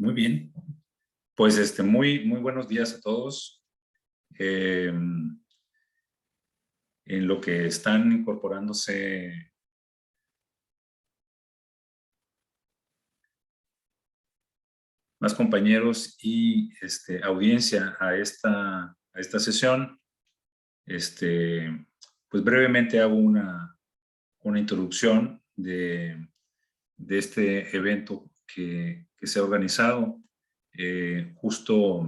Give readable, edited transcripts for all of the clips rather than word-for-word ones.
Muy bien. Pues muy buenos días a todos. En lo que están incorporándose más compañeros y audiencia a esta sesión, pues brevemente hago una introducción de este evento que se ha organizado. Justo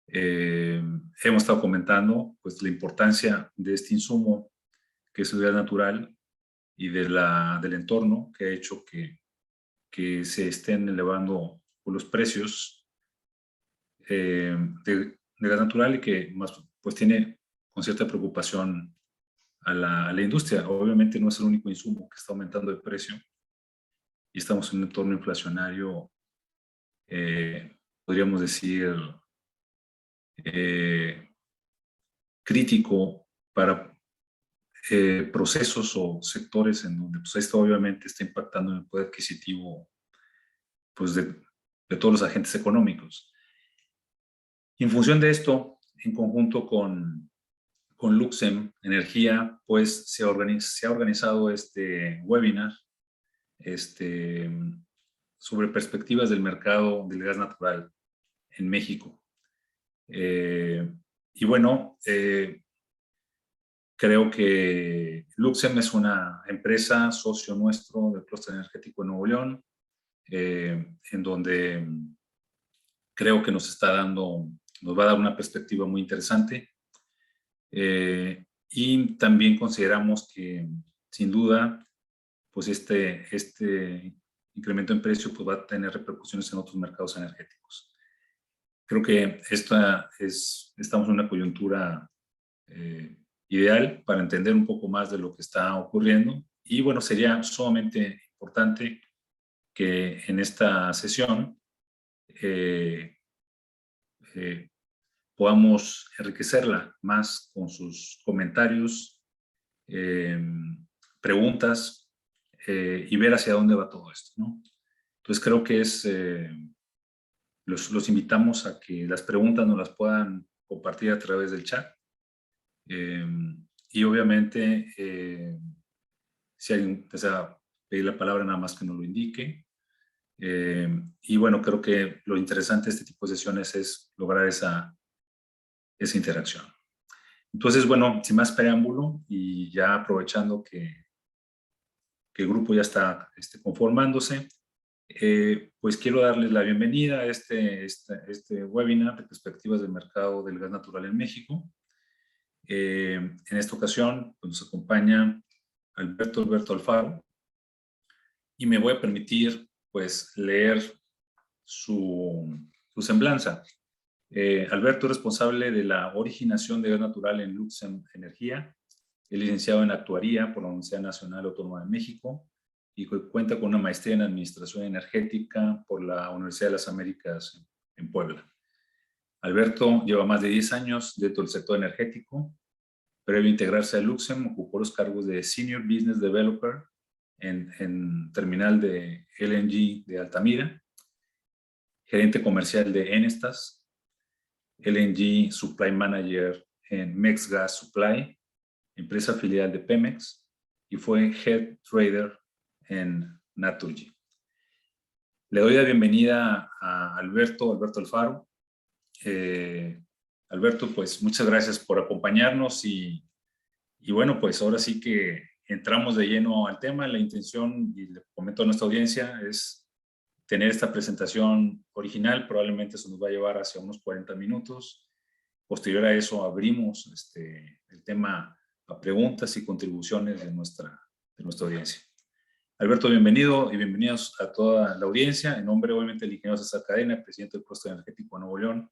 hemos estado comentando pues, la importancia de este insumo que es el gas natural y del entorno que ha hecho que se estén elevando los precios de gas natural y que más pues tiene con cierta preocupación a la industria. Obviamente no es el único insumo que está aumentando de precio y estamos en un entorno inflacionario, podríamos decir, eh, crítico para procesos o sectores en donde pues, esto obviamente está impactando en el poder adquisitivo pues, de todos los agentes económicos. Y en función de esto, en conjunto con Luxem Energía, pues se ha organizado este webinar sobre perspectivas del mercado del gas natural en México. Y bueno, creo que Luxem es una empresa socio nuestro del Clúster Energético de Nuevo León, en donde creo que nos va a dar una perspectiva muy interesante. Y también consideramos que, sin duda, pues este incremento en precio pues va a tener repercusiones en otros mercados energéticos. Creo que estamos en una coyuntura ideal para entender un poco más de lo que está ocurriendo. Y bueno, sería sumamente importante que en esta sesión podamos enriquecerla más con sus comentarios, preguntas y ver hacia dónde va todo esto, ¿no? Entonces creo que los invitamos a que las preguntas nos las puedan compartir a través del chat. Y obviamente, si alguien desea pedir la palabra, nada más que nos lo indique. Y bueno, creo que lo interesante de este tipo de sesiones es lograr esa interacción. Entonces, bueno, sin más preámbulo y ya aprovechando que el grupo ya está conformándose, pues quiero darles la bienvenida a este webinar de perspectivas del mercado del gas natural en México. En esta ocasión pues, nos acompaña Alberto Alfaro y me voy a permitir pues leer su semblanza. Alberto es responsable de la originación de gas natural en Luxem Energía. Es licenciado en Actuaría por la Universidad Nacional Autónoma de México y cuenta con una maestría en Administración Energética por la Universidad de las Américas en Puebla. Alberto lleva más de 10 años dentro del sector energético. Previo a integrarse a Luxem, ocupó los cargos de Senior Business Developer en terminal de LNG de Altamira, gerente comercial de Enestas, LNG Supply Manager en MexGas Supply, empresa filial de Pemex, y fue Head Trader en Naturgy. Le doy la bienvenida a Alberto Alfaro. Alberto, pues muchas gracias por acompañarnos y bueno, pues ahora sí que entramos de lleno al tema. La intención, y le comento a nuestra audiencia, es tener esta presentación original. Probablemente eso nos va a llevar hacia unos 40 minutos. Posterior a eso abrimos el tema a preguntas y contribuciones de nuestra audiencia. Alberto, bienvenido y bienvenidos a toda la audiencia. En nombre, obviamente, del ingeniero César Cadena, presidente del Clúster Energético de Nuevo León,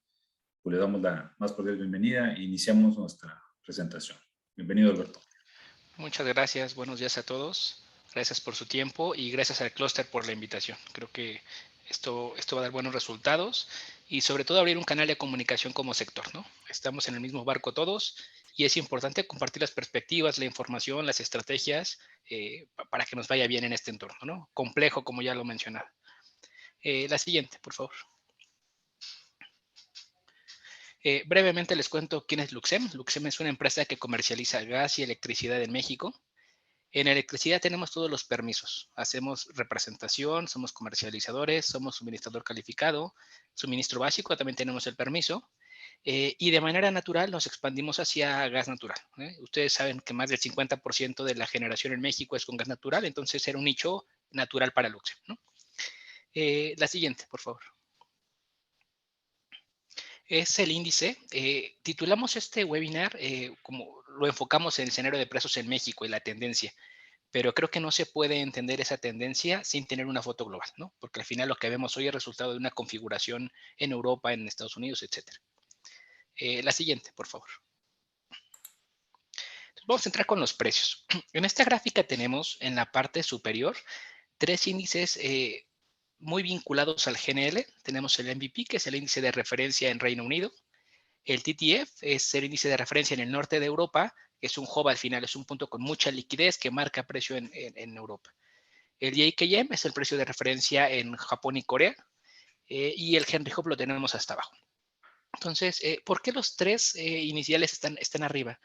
pues le damos la más cordial bienvenida e iniciamos nuestra presentación. Bienvenido, Alberto. Muchas gracias. Buenos días a todos. Gracias por su tiempo y gracias al Clúster por la invitación. Creo que esto va a dar buenos resultados y sobre todo abrir un canal de comunicación como sector, ¿no? Estamos en el mismo barco todos y es importante compartir las perspectivas, la información, las estrategias para que nos vaya bien en este entorno, ¿no? Complejo, como ya lo mencionaba. La siguiente, por favor. Brevemente les cuento quién es Luxem. Luxem es una empresa que comercializa gas y electricidad en México. En electricidad tenemos todos los permisos. Hacemos representación, somos comercializadores, somos suministrador calificado, suministro básico, también tenemos el permiso. Y de manera natural nos expandimos hacia gas natural. Ustedes saben que más del 50% de la generación en México es con gas natural, entonces era un nicho natural para Luxem, ¿no? La siguiente, por favor. Es el índice. Titulamos este webinar como lo enfocamos en el escenario de precios en México y la tendencia, pero creo que no se puede entender esa tendencia sin tener una foto global, ¿no? Porque al final lo que vemos hoy es resultado de una configuración en Europa, en Estados Unidos, etcétera. La siguiente, por favor. Vamos a entrar con los precios. En esta gráfica tenemos en la parte superior tres índices muy vinculados al GNL. Tenemos el MVP, que es el índice de referencia en Reino Unido. El TTF es el índice de referencia en el norte de Europa, que es un hub al final, es un punto con mucha liquidez que marca precio en Europa. El JKM es el precio de referencia en Japón y Corea. Y el Henry Hub lo tenemos hasta abajo. Entonces, ¿por qué los tres iniciales están arriba?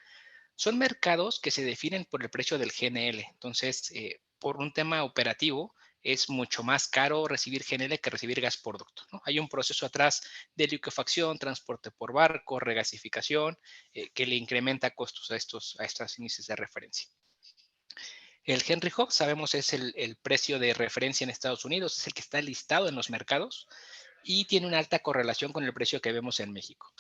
Son mercados que se definen por el precio del GNL. Entonces, por un tema operativo, es mucho más caro recibir GNL que recibir gas por ducto, ¿no? Hay un proceso atrás de liquefacción, transporte por barco, regasificación, que le incrementa costos a estos índices de referencia. El Henry Hub, sabemos, es el precio de referencia en Estados Unidos, es el que está listado en los mercados y tiene una alta correlación con el precio que vemos en México.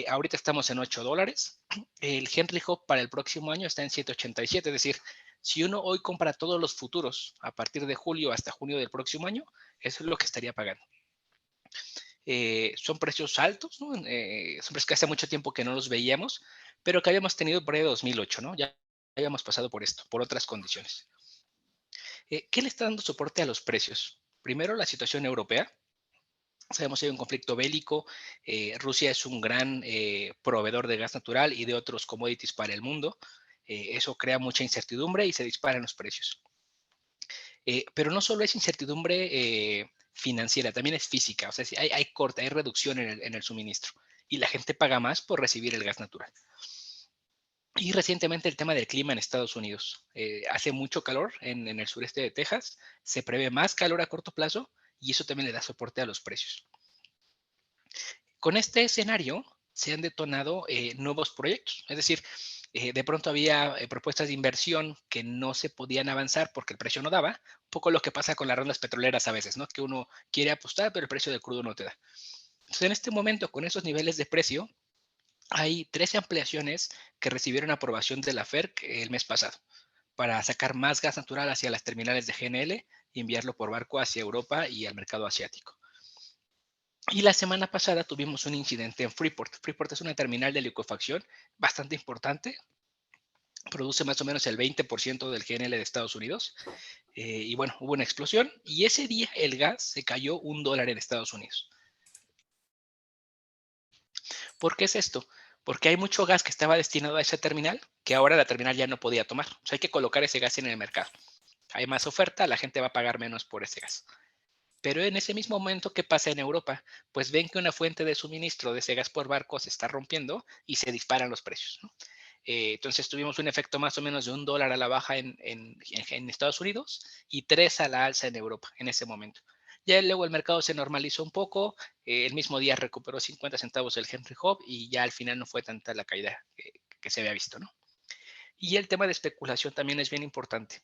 Ahorita estamos en $8. El Henry Hub para el próximo año está en 7.87, es decir, si uno hoy compra todos los futuros a partir de julio hasta junio del próximo año, eso es lo que estaría pagando. Son precios altos, ¿no? Son precios que hace mucho tiempo que no los veíamos, pero que habíamos tenido por ahí de 2008, ¿no? Ya habíamos pasado por esto, por otras condiciones. ¿Qué le está dando soporte a los precios? Primero, la situación europea. Sabemos que hay un conflicto bélico. Rusia es un gran proveedor de gas natural y de otros commodities para el mundo. Eso crea mucha incertidumbre y se disparan los precios. Pero no solo es incertidumbre financiera, también es física. O sea, si hay corte, hay reducción en el suministro y la gente paga más por recibir el gas natural. Y recientemente el tema del clima en Estados Unidos. Hace mucho calor en el sureste de Texas, se prevé más calor a corto plazo y eso también le da soporte a los precios. Con este escenario se han detonado nuevos proyectos, es decir, de pronto había propuestas de inversión que no se podían avanzar porque el precio no daba, un poco lo que pasa con las rondas petroleras a veces, ¿no? Que uno quiere apostar, pero el precio del crudo no te da. Entonces, en este momento, con esos niveles de precio, hay 13 ampliaciones que recibieron aprobación de la FERC el mes pasado para sacar más gas natural hacia las terminales de GNL y enviarlo por barco hacia Europa y al mercado asiático. Y la semana pasada tuvimos un incidente en Freeport. Freeport es una terminal de liquefacción bastante importante. Produce más o menos el 20% del GNL de Estados Unidos. Y bueno, hubo una explosión y ese día el gas se cayó $1 en Estados Unidos. ¿Por qué es esto? Porque hay mucho gas que estaba destinado a esa terminal que ahora la terminal ya no podía tomar. O sea, hay que colocar ese gas en el mercado. Hay más oferta, la gente va a pagar menos por ese gas. Pero en ese mismo momento, ¿qué pasa en Europa? Pues ven que una fuente de suministro de ese gas por barco se está rompiendo y se disparan los precios, ¿no? Entonces tuvimos un efecto más o menos de $1 a la baja en Estados Unidos y 3 a la alza en Europa en ese momento. Ya luego el mercado se normalizó un poco, el mismo día recuperó 50 centavos el Henry Hub y ya al final no fue tanta la caída que se había visto, ¿no? Y el tema de especulación también es bien importante.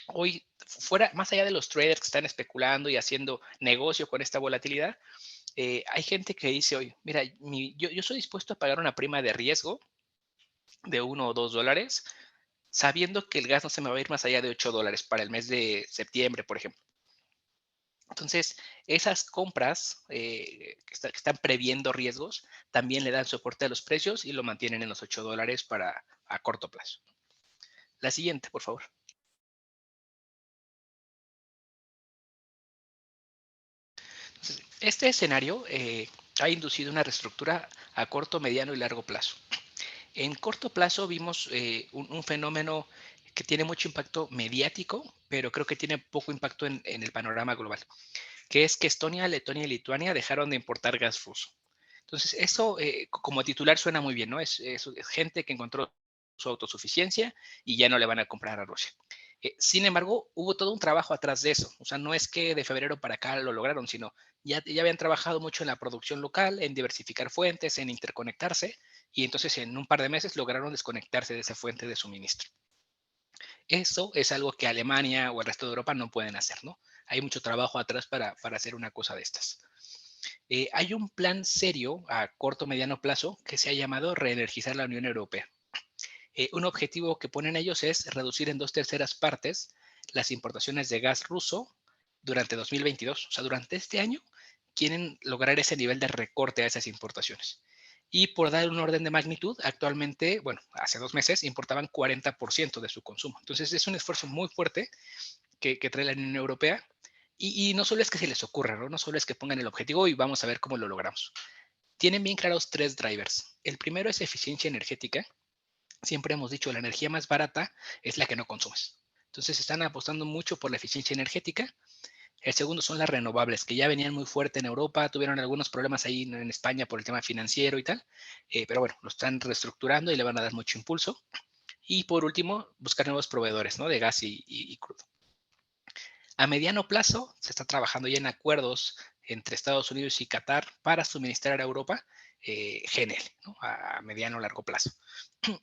Hoy, fuera, más allá de los traders que están especulando y haciendo negocio con esta volatilidad, hay gente que dice hoy, mira, yo soy dispuesto a pagar una prima de riesgo de $1 o $2, sabiendo que el gas no se me va a ir más allá de $8 para el mes de septiembre, por ejemplo. Entonces, esas compras que están previendo riesgos también le dan soporte a los precios y lo mantienen en los $8 a corto plazo. La siguiente, por favor. Entonces, este escenario ha inducido una reestructura a corto, mediano y largo plazo. En corto plazo vimos un fenómeno que tiene mucho impacto mediático, pero creo que tiene poco impacto en el panorama global. que es que Estonia, Letonia y Lituania dejaron de importar gas ruso. Entonces, eso como titular suena muy bien, ¿no? Es gente que encontró su autosuficiencia y ya no le van a comprar a Rusia. Sin embargo, hubo todo un trabajo atrás de eso. O sea, no es que de febrero para acá lo lograron, sino ya habían trabajado mucho en la producción local, en diversificar fuentes, en interconectarse, y entonces en un par de meses lograron desconectarse de esa fuente de suministro. Eso es algo que Alemania o el resto de Europa no pueden hacer, ¿no? Hay mucho trabajo atrás para hacer una cosa de estas. Hay un plan serio a corto mediano plazo que se ha llamado reenergizar la Unión Europea. Un objetivo que ponen ellos es reducir en 2/3 las importaciones de gas ruso durante 2022. O sea, durante este año quieren lograr ese nivel de recorte a esas importaciones. Y por dar un orden de magnitud, actualmente, bueno, hace 2 meses importaban 40% de su consumo. Entonces es un esfuerzo muy fuerte que trae la Unión Europea. Y no solo es que se les ocurra, ¿no? No solo es que pongan el objetivo y vamos a ver cómo lo logramos. Tienen bien claros 3 drivers. El primero es eficiencia energética. Siempre hemos dicho, la energía más barata es la que no consumes. Entonces están apostando mucho por la eficiencia energética. El segundo son las renovables, que ya venían muy fuerte en Europa, tuvieron algunos problemas ahí en España por el tema financiero y tal, pero bueno, lo están reestructurando y le van a dar mucho impulso. Y por último, buscar nuevos proveedores, ¿no? De gas y crudo. A mediano plazo se está trabajando ya en acuerdos entre Estados Unidos y Qatar para suministrar a Europa GNL, ¿no? A mediano o largo plazo.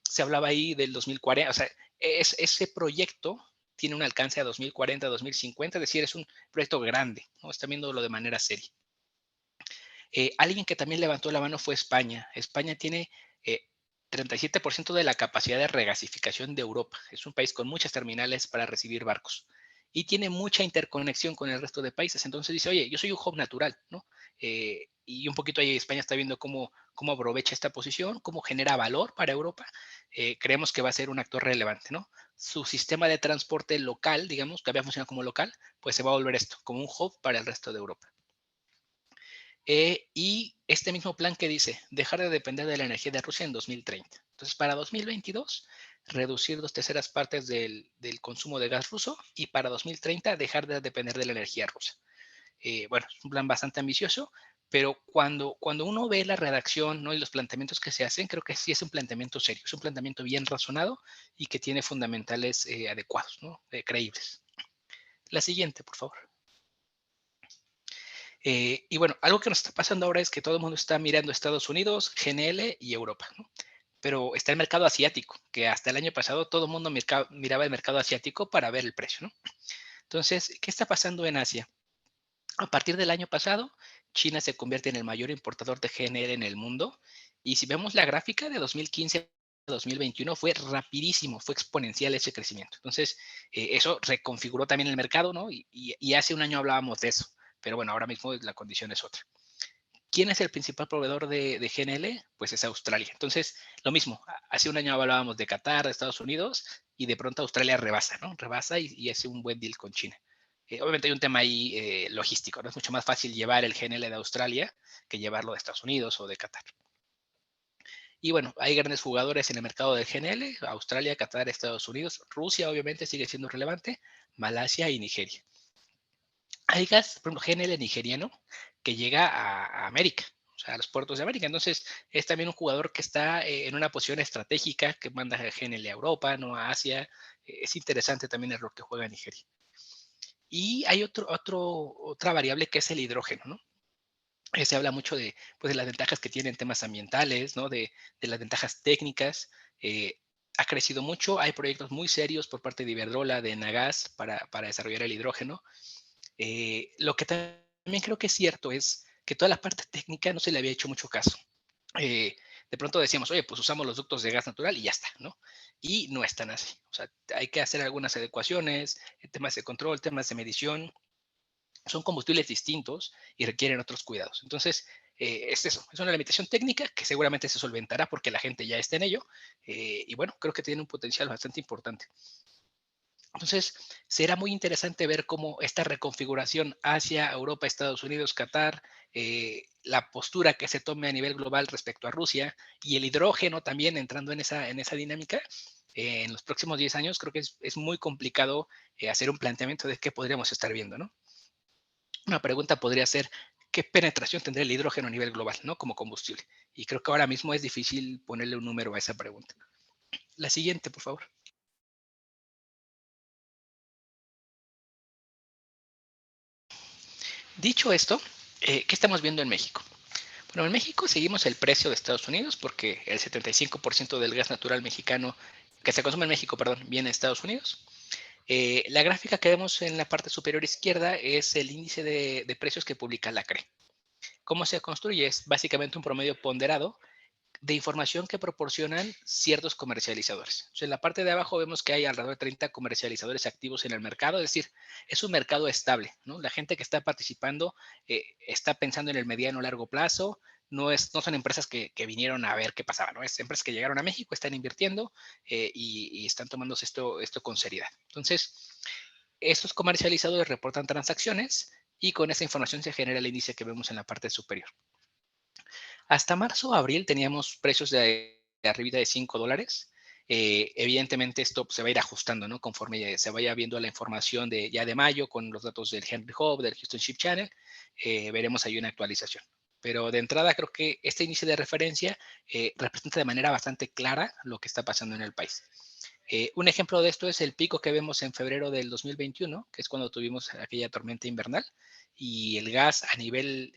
Se hablaba ahí del 2040, o sea, ese proyecto tiene un alcance a 2040, 2050, es decir, es un proyecto grande, ¿no? Están viéndolo de manera seria. Alguien que también levantó la mano fue España. España tiene 37% de la capacidad de regasificación de Europa. Es un país con muchas terminales para recibir barcos y tiene mucha interconexión con el resto de países. Entonces dice, oye, yo soy un hub natural, ¿no? Y un poquito ahí España está viendo cómo aprovecha esta posición, cómo genera valor para Europa. Creemos que va a ser un actor relevante, ¿no? Su sistema de transporte local, digamos, que había funcionado como local, pues se va a volver esto, como un hub para el resto de Europa. Y este mismo plan que dice dejar de depender de la energía de Rusia en 2030. Entonces, para 2022, reducir 2/3 del consumo de gas ruso y para 2030 dejar de depender de la energía rusa. Bueno, es un plan bastante ambicioso, pero cuando uno ve la redacción, ¿no? Y los planteamientos que se hacen, creo que sí es un planteamiento serio, es un planteamiento bien razonado y que tiene fundamentales adecuados, ¿no? Creíbles. La siguiente, por favor. Y bueno, algo que nos está pasando ahora es que todo el mundo está mirando Estados Unidos, GNL y Europa, ¿no? Pero está el mercado asiático, que hasta el año pasado todo el mundo miraba el mercado asiático para ver el precio, ¿no? Entonces, ¿qué está pasando en Asia? A partir del año pasado, China se convierte en el mayor importador de GNL en el mundo. Y si vemos la gráfica de 2015 a 2021, fue rapidísimo, fue exponencial ese crecimiento. Entonces, eso reconfiguró también el mercado, ¿no? Y hace un año hablábamos de eso. Pero bueno, ahora mismo la condición es otra. ¿Quién es el principal proveedor de GNL? Pues es Australia. Entonces, lo mismo, hace un año hablábamos de Qatar, de Estados Unidos, y de pronto Australia rebasa, ¿no? Rebasa y hace un buen deal con China. Obviamente hay un tema ahí logístico, ¿no? Es mucho más fácil llevar el GNL de Australia que llevarlo de Estados Unidos o de Qatar. Y bueno, hay grandes jugadores en el mercado del GNL, Australia, Qatar, Estados Unidos, Rusia obviamente sigue siendo relevante, Malasia y Nigeria. Hay gas, por ejemplo, GNL nigeriano, que llega a América, o sea, a los puertos de América. Entonces, es también un jugador que está en una posición estratégica, que manda GNL a Europa, no a Asia. Es interesante también el rol que juega Nigeria. Y hay otra variable que es el hidrógeno, ¿no? Se habla mucho pues, de las ventajas que tiene en temas ambientales, ¿no? De las ventajas técnicas. Eh, ha crecido mucho, hay proyectos muy serios por parte de Iberdrola, de Nagas, para desarrollar el hidrógeno. Lo que también creo que es cierto es que toda la parte técnica no se le había hecho mucho caso. De pronto decíamos, oye, pues usamos los ductos de gas natural y ya está, ¿no? Y no es tan así. O sea, hay que hacer algunas adecuaciones, temas de control, temas de medición. Son combustibles distintos y requieren otros cuidados. Entonces, es eso, es una limitación técnica que seguramente se solventará porque la gente ya está en ello. Y bueno, creo que tiene un potencial bastante importante. Entonces, será muy interesante ver cómo esta reconfiguración hacia Europa, Estados Unidos, Qatar, la postura que se tome a nivel global respecto a Rusia y el hidrógeno también entrando en esa dinámica, en los próximos 10 años, creo que es muy complicado hacer un planteamiento de qué podríamos estar viendo, ¿no? Una pregunta podría ser, ¿qué penetración tendría el hidrógeno a nivel global, ¿no? Como combustible? Y creo que ahora mismo es difícil ponerle un número a esa pregunta. La siguiente, por favor. Dicho esto, ¿qué estamos viendo en México? Bueno, en México seguimos el precio de Estados Unidos porque el 75% del gas natural mexicano que se consume en México, perdón, viene de Estados Unidos. La gráfica que vemos en la parte superior izquierda es el índice de precios que publica la CRE. ¿Cómo se construye? Es básicamente un promedio ponderado de información que proporcionan ciertos comercializadores. Entonces, en la parte de abajo vemos que hay alrededor de 30 comercializadores activos en el mercado, es decir, es un mercado estable, ¿no? La gente que está participando está pensando en el mediano o largo plazo, no son empresas que vinieron a ver qué pasaba, ¿no? Es empresas que llegaron a México, están invirtiendo y están tomándose esto con seriedad. Entonces, estos comercializadores reportan transacciones y con esa información se genera el índice que vemos en la parte superior. Hasta marzo o abril teníamos precios de arribita de $5. Evidentemente esto se va a ir ajustando, ¿no? Conforme se vaya viendo la información ya de mayo con los datos del Henry Hub, del Houston Ship Channel, veremos ahí una actualización. Pero de entrada creo que este inicio de referencia representa de manera bastante clara lo que está pasando en el país. Un ejemplo de esto es el pico que vemos en febrero del 2021, que es cuando tuvimos aquella tormenta invernal, y el gas a nivel,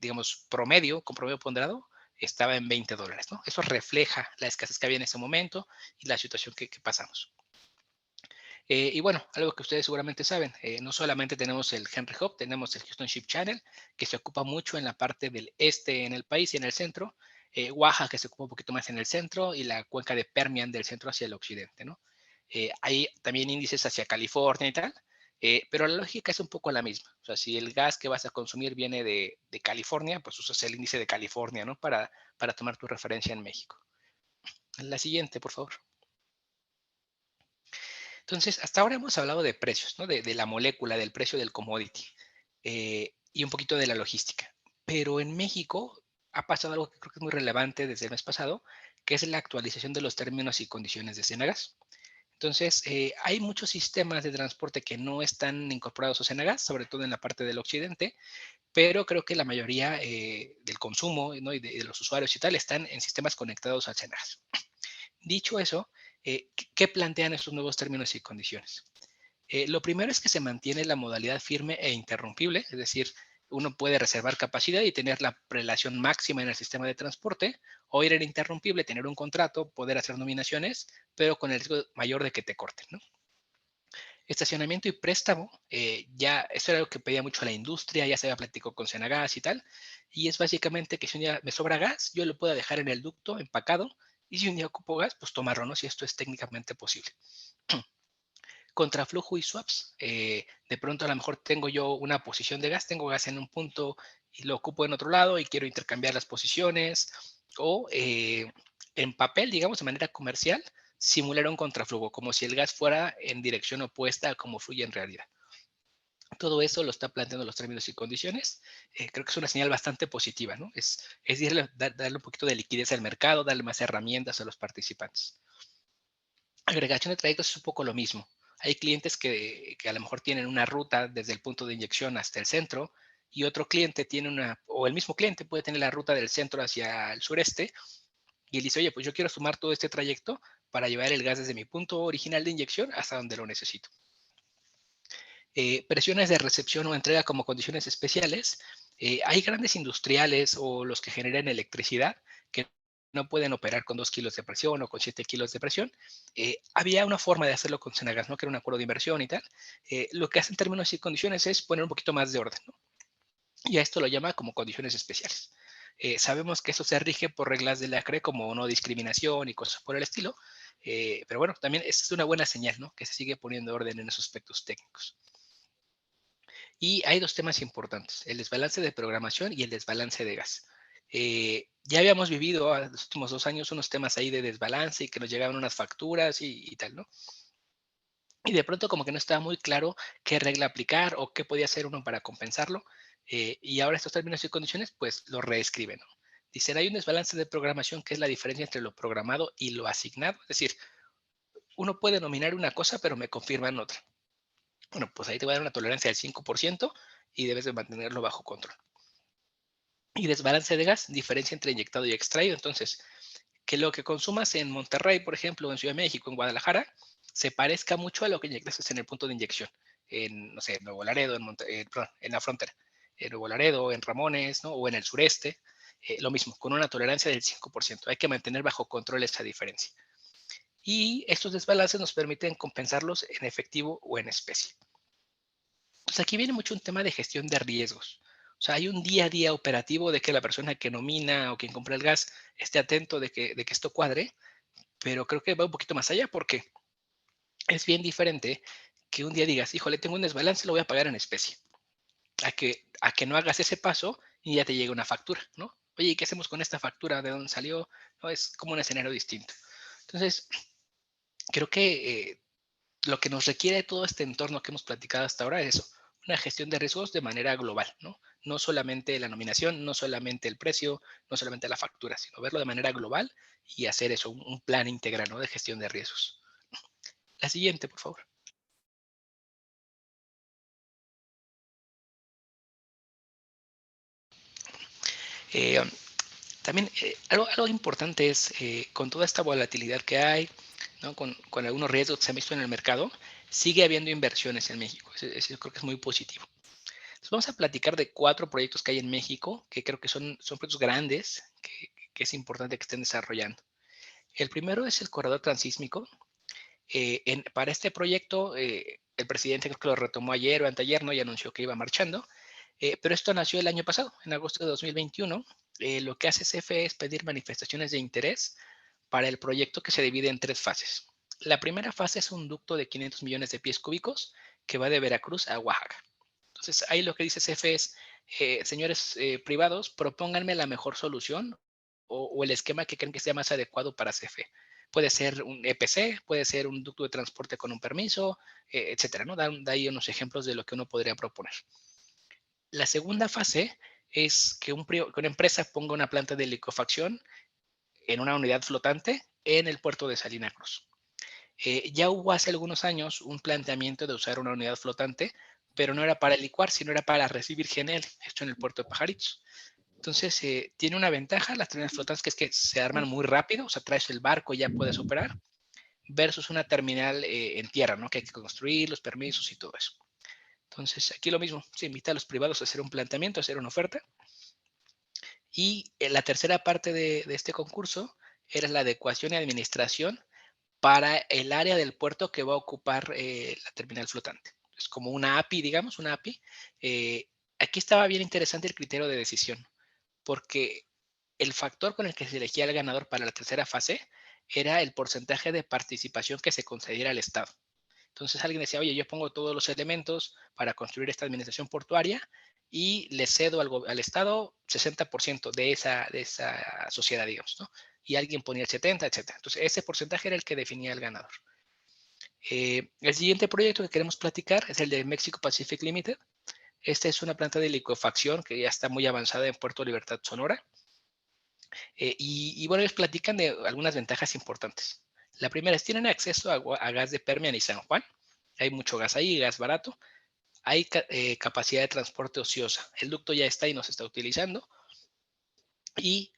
digamos, promedio, con promedio ponderado, estaba en $20, ¿no? Eso refleja la escasez que había en ese momento y la situación que pasamos. Y bueno, algo que ustedes seguramente saben, no solamente tenemos el Henry Hub, tenemos el Houston Ship Channel, que se ocupa mucho en la parte del este en el país y en el centro, Oaxaca, que se ocupa un poquito más en el centro, y la cuenca de Permian del centro hacia el occidente, ¿no? Hay también índices hacia California y tal, pero la lógica es un poco la misma. O sea, si el gas que vas a consumir viene de California, pues usas el índice de California, ¿no? Para tomar tu referencia en México. La siguiente, por favor. Entonces, hasta ahora hemos hablado de precios, ¿no? De la molécula, del precio del commodity y un poquito de la logística. Pero en México ha pasado algo que creo que es muy relevante desde el mes pasado, que es la actualización de los términos y condiciones de Cenagas. Entonces, hay muchos sistemas de transporte que no están incorporados a Cenagas, sobre todo en la parte del occidente, pero creo que la mayoría del consumo, ¿no? y de los usuarios y tal están en sistemas conectados a Cenagas. Dicho eso, ¿qué plantean estos nuevos términos y condiciones? Lo primero es que se mantiene la modalidad firme e interrumpible, es decir, uno puede reservar capacidad y tener la prelación máxima en el sistema de transporte, o ir en interrumpible, tener un contrato, poder hacer nominaciones, pero con el riesgo mayor de que te corten, ¿no? Estacionamiento y préstamo, ya eso era algo que pedía mucho la industria, ya se había platicado con Senagas y tal, y es básicamente que si un día me sobra gas, yo lo puedo dejar en el ducto empacado, y si un día ocupo gas, pues tomarlo, ¿no? Si esto es técnicamente posible. Contraflujo y swaps. De pronto a lo mejor tengo yo una posición de gas, tengo gas en un punto y lo ocupo en otro lado y quiero intercambiar las posiciones o en papel, digamos, de manera comercial, simular un contraflujo, como si el gas fuera en dirección opuesta a cómo fluye en realidad. Todo eso lo está planteando los términos y condiciones. Creo que es una señal bastante positiva, ¿no? Es darle un poquito de liquidez al mercado, darle más herramientas a los participantes. Agregación de trayectos es un poco lo mismo. Hay clientes que a lo mejor tienen una ruta desde el punto de inyección hasta el centro y otro cliente tiene o el mismo cliente puede tener la ruta del centro hacia el sureste y él dice, oye, pues yo quiero sumar todo este trayecto para llevar el gas desde mi punto original de inyección hasta donde lo necesito. Presiones de recepción o entrega como condiciones especiales. Hay grandes industriales o los que generan electricidad que no pueden operar con 2 kilos de presión o con 7 kilos de presión. Había una forma de hacerlo con Cenagas, ¿no? Que era un acuerdo de inversión y tal. Lo que hacen en términos y condiciones es poner un poquito más de orden, ¿no? Y a esto lo llama como condiciones especiales. Sabemos que eso se rige por reglas de la CRE como no discriminación y cosas por el estilo, pero bueno, también es una buena señal, ¿no? Que se sigue poniendo orden en esos aspectos técnicos. Y hay dos temas importantes, el desbalance de programación y el desbalance de gas. Ya habíamos vivido en los últimos 2 años unos temas ahí de desbalance y que nos llegaban unas facturas y tal, ¿no? Y de pronto como que no estaba muy claro qué regla aplicar o qué podía hacer uno para compensarlo. Y ahora estos términos y condiciones pues lo reescriben, ¿no? Dicen, hay un desbalance de programación que es la diferencia entre lo programado y lo asignado. Es decir, uno puede nominar una cosa pero me confirman otra. Bueno, pues ahí te voy a dar una tolerancia del 5% y debes de mantenerlo bajo control. Y desbalance de gas, diferencia entre inyectado y extraído. Entonces, que lo que consumas en Monterrey, por ejemplo, en Ciudad de México, en Guadalajara, se parezca mucho a lo que inyectas en el punto de inyección, en, no sé, Nuevo Laredo, perdón, en la frontera, en Nuevo Laredo, en Ramones, ¿no? O en el sureste, lo mismo, con una tolerancia del 5%. Hay que mantener bajo control esa diferencia. Y estos desbalances nos permiten compensarlos en efectivo o en especie. Pues aquí viene mucho un tema de gestión de riesgos. O sea, hay un día a día operativo de que la persona que nomina o quien compra el gas esté atento de que esto cuadre, pero creo que va un poquito más allá porque es bien diferente que un día digas, híjole, tengo un desbalance, lo voy a pagar en especie, a que no hagas ese paso y ya te llega una factura, ¿no? Oye, ¿y qué hacemos con esta factura? ¿De dónde salió? No, es como un escenario distinto. Entonces, creo que lo que nos requiere todo este entorno que hemos platicado hasta ahora es eso, una gestión de riesgos de manera global, ¿no? No solamente la nominación, no solamente el precio, no solamente la factura, sino verlo de manera global y hacer eso, un plan integral, ¿no? De gestión de riesgos. La siguiente, por favor. Eh, También algo importante es, con toda esta volatilidad que hay, ¿no? Con algunos riesgos que se han visto en el mercado, sigue habiendo inversiones en México. Eso creo que es muy positivo. Entonces vamos a platicar de 4 proyectos que hay en México, que creo que son proyectos grandes, que es importante que estén desarrollando. El primero es el corredor transísmico. Para este proyecto, el presidente creo que lo retomó ayer o anteayer, ¿no? Y anunció que iba marchando. Pero esto nació el año pasado, en agosto de 2021. Lo que hace CFE es pedir manifestaciones de interés para el proyecto, que se divide en 3 fases. La primera fase es un ducto de 500 millones de pies cúbicos que va de Veracruz a Oaxaca. Entonces, ahí lo que dice CFE es, señores privados, propónganme la mejor solución o el esquema que creen que sea más adecuado para CFE. Puede ser un EPC, puede ser un ducto de transporte con un permiso, etcétera, ¿no? Da ahí unos ejemplos de lo que uno podría proponer. La segunda fase es que una empresa ponga una planta de liquefacción en una unidad flotante en el puerto de Salina Cruz. Ya hubo hace algunos años un planteamiento de usar una unidad flotante, pero no era para licuar, sino era para recibir GNL, esto en el puerto de Pajaritos. Entonces, tiene una ventaja las terminales flotantes, que es que se arman muy rápido, o sea, traes el barco y ya puedes operar, versus una terminal en tierra, ¿no? Que hay que construir, los permisos y todo eso. Entonces, aquí lo mismo, se invita a los privados a hacer un planteamiento, a hacer una oferta. Y la tercera parte de este concurso era la adecuación y administración para el área del puerto que va a ocupar la terminal flotante. Es como una API, digamos, una API. Aquí estaba bien interesante el criterio de decisión, porque el factor con el que se elegía el ganador para la tercera fase era el porcentaje de participación que se concediera al Estado. Entonces alguien decía, oye, yo pongo todos los elementos para construir esta administración portuaria y le cedo al Estado 60% de esa sociedad, digamos, ¿no? Y alguien ponía el 70, etcétera. Entonces ese porcentaje era el que definía el ganador. El siguiente proyecto que queremos platicar es el de Mexico Pacific Limited. Esta es una planta de liquefacción que ya está muy avanzada en Puerto Libertad, Sonora. Y bueno, ellos platican de algunas ventajas importantes. La primera es, tienen acceso a gas de Permian y San Juan. Hay mucho gas ahí, gas barato. Hay capacidad de transporte ociosa. El ducto ya está y no se está utilizando. Y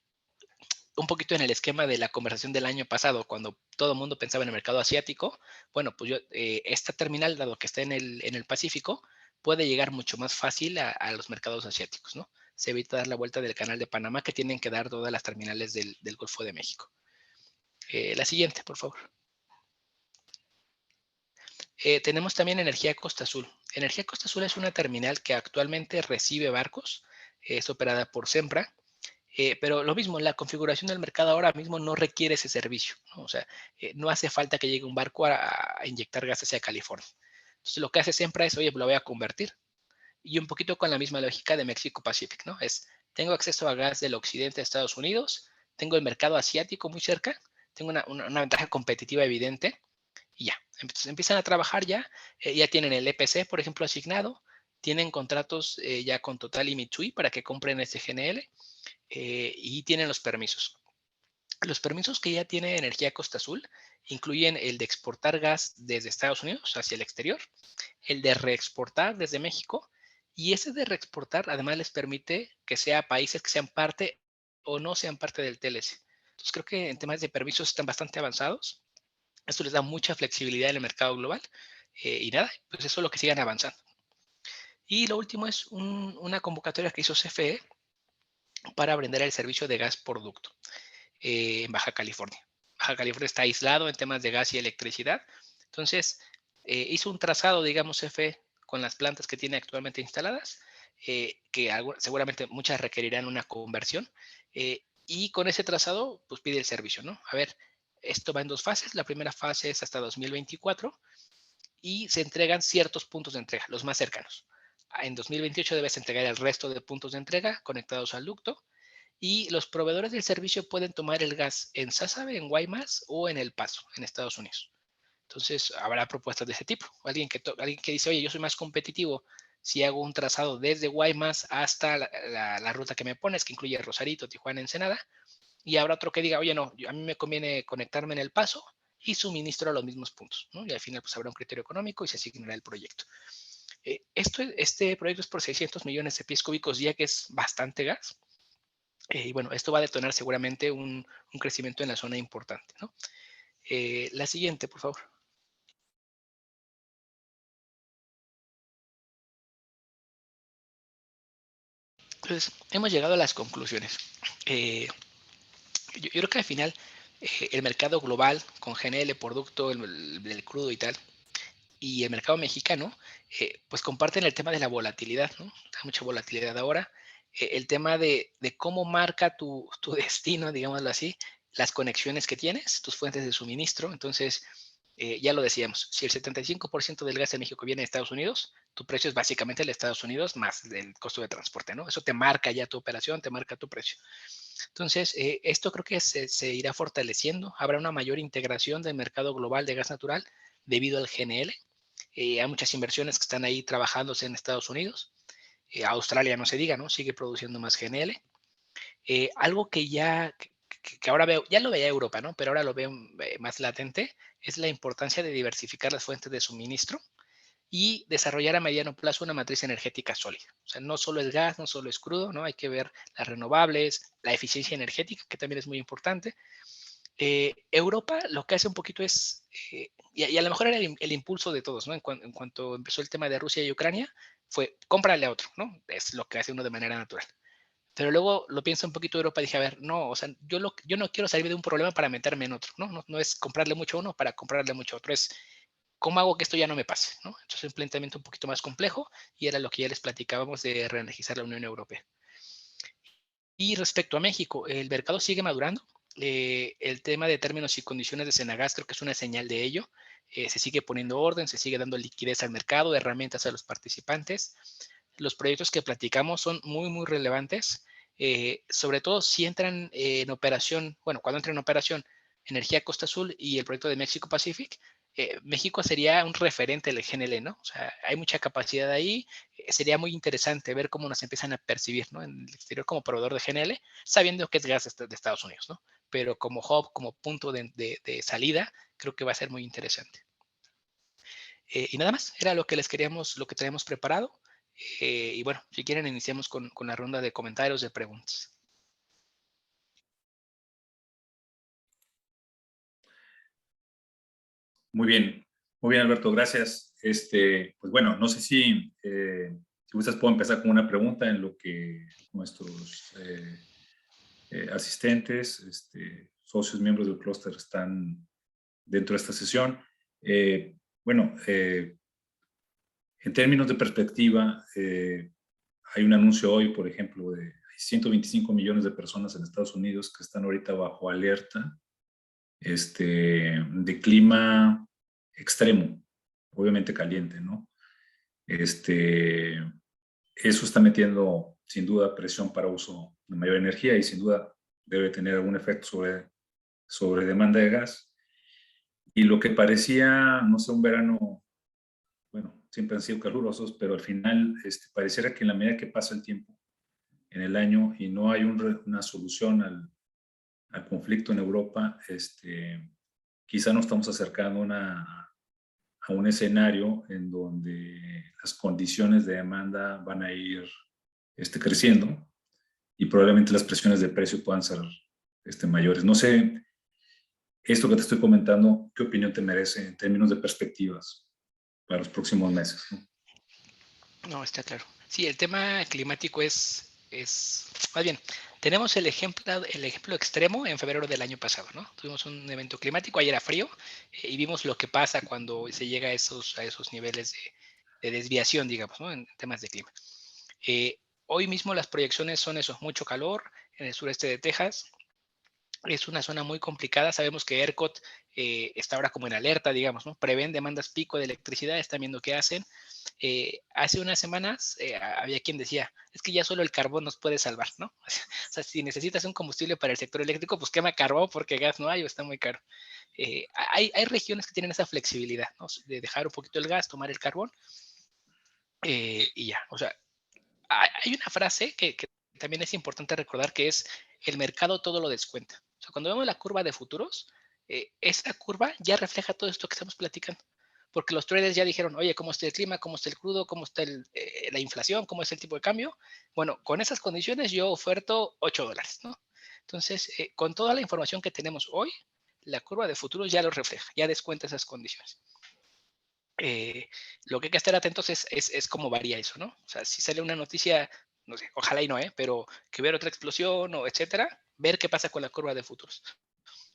un poquito en el esquema de la conversación del año pasado, cuando todo el mundo pensaba en el mercado asiático, bueno, pues esta terminal, dado que está en el Pacífico, puede llegar mucho más fácil a los mercados asiáticos, ¿no? Se evita dar la vuelta del canal de Panamá, que tienen que dar todas las terminales del Golfo de México. La siguiente, por favor. Tenemos también Energía Costa Azul. Energía Costa Azul es una terminal que actualmente recibe barcos, es operada por Sempra, pero lo mismo, la configuración del mercado ahora mismo no requiere ese servicio, ¿no? O sea, no hace falta que llegue un barco a inyectar gas hacia California. Entonces, lo que hace Sempra es, oye, lo voy a convertir. Y un poquito con la misma lógica de México Pacific, ¿no? Tengo acceso a gas del occidente de Estados Unidos, tengo el mercado asiático muy cerca, tengo una ventaja competitiva evidente, y ya. Entonces empiezan a trabajar ya tienen el EPC, por ejemplo, asignado, tienen contratos ya con Total y Mitsui para que compren este GNL, y tienen los permisos. Los permisos que ya tiene Energía Costa Azul incluyen el de exportar gas desde Estados Unidos hacia el exterior, el de reexportar desde México Y ese de reexportar además les permite que sea países que sean parte o no sean parte del TLC. Entonces creo que en temas de permisos están bastante avanzados. Esto les da mucha flexibilidad en el mercado global. Y nada, pues eso es lo que sigan avanzando. Y lo último es una convocatoria que hizo CFE para brindar el servicio de gas por ducto en Baja California. Baja California está aislado en temas de gas y electricidad. Entonces, hizo un trazado, digamos, CFE con las plantas que tiene actualmente instaladas, que seguramente muchas requerirán una conversión. Y con ese trazado, pues pide el servicio, ¿no? A ver, esto va en dos fases. La primera fase es hasta 2024 y se entregan ciertos puntos de entrega, los más cercanos. En 2028 debes entregar el resto de puntos de entrega conectados al ducto y los proveedores del servicio pueden tomar el gas en Sázabe, en Guaymas o en El Paso, en Estados Unidos. Entonces, habrá propuestas de ese tipo. Alguien que dice, oye, yo soy más competitivo si hago un trazado desde Guaymas hasta la ruta que me pones, que incluye Rosarito, Tijuana, Ensenada. Y habrá otro que diga, oye, no, a mí me conviene conectarme en El Paso y suministro a los mismos puntos, ¿no? Y al final pues habrá un criterio económico y se asignará el proyecto. Este proyecto es por 600 millones de pies cúbicos día, que es bastante gas. Y bueno, esto va a detonar seguramente un crecimiento en la zona importante, ¿no? La siguiente, por favor. Entonces, hemos llegado a las conclusiones. Yo creo que al final el mercado global con GNL, producto del crudo y tal, y el mercado mexicano, pues comparten el tema de la volatilidad, ¿no? Hay mucha volatilidad ahora. El tema de cómo marca tu destino, digámoslo así, las conexiones que tienes, tus fuentes de suministro. Entonces, ya lo decíamos, si el 75% del gas de México viene de Estados Unidos, tu precio es básicamente el de Estados Unidos más el costo de transporte, ¿no? Eso te marca ya tu operación, te marca tu precio. Entonces, esto creo que se irá fortaleciendo. Habrá una mayor integración del mercado global de gas natural debido al GNL. Hay muchas inversiones que están ahí trabajándose en Estados Unidos. Australia no se diga, ¿no? Sigue produciendo más GNL. Algo que ahora veo, ya lo veía Europa, ¿no? Pero ahora lo veo más latente, es la importancia de diversificar las fuentes de suministro y desarrollar a mediano plazo una matriz energética sólida. O sea, no solo es gas, no solo es crudo, ¿no? Hay que ver las renovables, la eficiencia energética, que también es muy importante. Europa lo que hace un poquito es, y a lo mejor era el impulso de todos, ¿no? En cuanto empezó el tema de Rusia y Ucrania, fue cómprale a otro, ¿no? Es lo que hace uno de manera natural. Pero luego lo pienso un poquito Europa y dije, a ver, no, o sea, yo no quiero salir de un problema para meterme en otro, ¿no? No es comprarle mucho a uno para comprarle mucho a otro, es cómo hago que esto ya no me pase, ¿no? Entonces es un planteamiento un poquito más complejo y era lo que ya les platicábamos de reenergizar la Unión Europea. Y respecto a México, el mercado sigue madurando. El tema de términos y condiciones de Senagas creo que es una señal de ello. Se sigue poniendo orden, se sigue dando liquidez al mercado, herramientas a los participantes. Los proyectos que platicamos son muy, muy relevantes, sobre todo si entran en operación, bueno, cuando entran en operación Energía Costa Azul y el proyecto de México Pacific, México sería un referente del GNL, ¿no? O sea, hay mucha capacidad ahí, sería muy interesante ver cómo nos empiezan a percibir, ¿no? En el exterior como proveedor de GNL, sabiendo que es gas de Estados Unidos, ¿no? Pero como hub, como punto de salida, creo que va a ser muy interesante. Y nada más, era lo que les queríamos, lo que teníamos preparado. Y bueno, si quieren iniciamos con la ronda de comentarios, de preguntas. Muy bien, Alberto, gracias. Pues bueno, no sé si gustas, puedo empezar con una pregunta en lo que nuestros asistentes, socios, miembros del clúster están dentro de esta sesión. Bueno, en términos de perspectiva, hay un anuncio hoy, por ejemplo, de 125 millones de personas en Estados Unidos que están ahorita bajo alerta de clima extremo, obviamente caliente, ¿no? Eso está metiendo sin duda presión para uso de mayor energía y sin duda debe tener algún efecto sobre demanda de gas. Y lo que parecía, no sé, un verano, bueno, siempre han sido calurosos, pero al final pareciera que en la medida que pasa el tiempo en el año y no hay una solución al conflicto en Europa, quizá nos estamos acercando a un escenario en donde las condiciones de demanda van a ir creciendo y probablemente las presiones de precio puedan ser mayores. No sé, esto que te estoy comentando, ¿qué opinión te merece en términos de perspectivas para los próximos meses, ¿no? No, está claro. Sí, el tema climático más bien, tenemos el ejemplo extremo en febrero del año pasado, ¿no? Tuvimos un evento climático, ayer era frío, y vimos lo que pasa cuando se llega a esos niveles de desviación, digamos, ¿no? En temas de clima. Hoy mismo las proyecciones son eso, mucho calor en el sureste de Texas. Es una zona muy complicada. Sabemos que ERCOT está ahora como en alerta, digamos, ¿no? Prevén demandas pico de electricidad, están viendo qué hacen. Hace unas semanas había quien decía, es que ya solo el carbón nos puede salvar, ¿no? O sea, si necesitas un combustible para el sector eléctrico, pues quema carbón porque gas no hay o está muy caro. Hay regiones que tienen esa flexibilidad, ¿no? De dejar un poquito el gas, tomar el carbón y ya. O sea, hay una frase que también es importante recordar que es el mercado todo lo descuenta. O sea, cuando vemos la curva de futuros, esa curva ya refleja todo esto que estamos platicando. Porque los traders ya dijeron, oye, ¿cómo está el clima? ¿Cómo está el crudo? ¿Cómo está la inflación? ¿Cómo es el tipo de cambio? Bueno, con esas condiciones yo oferto $8, ¿no? Entonces, con toda la información que tenemos hoy, la curva de futuros ya lo refleja, ya descuenta esas condiciones. Lo que hay que estar atentos es cómo varía eso, ¿no? O sea, si sale una noticia, no sé, ojalá y no, pero que ver otra explosión o etcétera, ver qué pasa con la curva de futuros.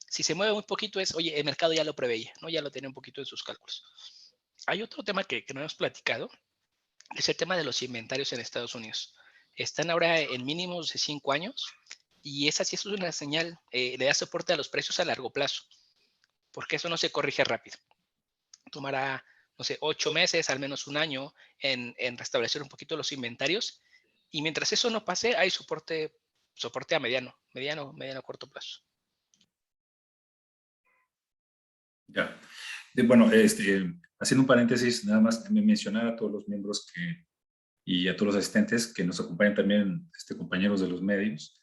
Si se mueve muy poquito es, oye, el mercado ya lo preveía, ¿no? Ya lo tenía un poquito en sus cálculos. Hay otro tema que no hemos platicado, es el tema de los inventarios en Estados Unidos. Están ahora en mínimos de 5 años y esa sí es una señal, le da soporte a los precios a largo plazo, porque eso no se corrige rápido. Tomará, no sé, 8 meses, al menos un año en restablecer un poquito los inventarios. Y mientras eso no pase, hay soporte a mediano, corto plazo. Ya. Bueno, haciendo un paréntesis, nada más mencionar a todos los miembros y a todos los asistentes que nos acompañan también, compañeros de los medios.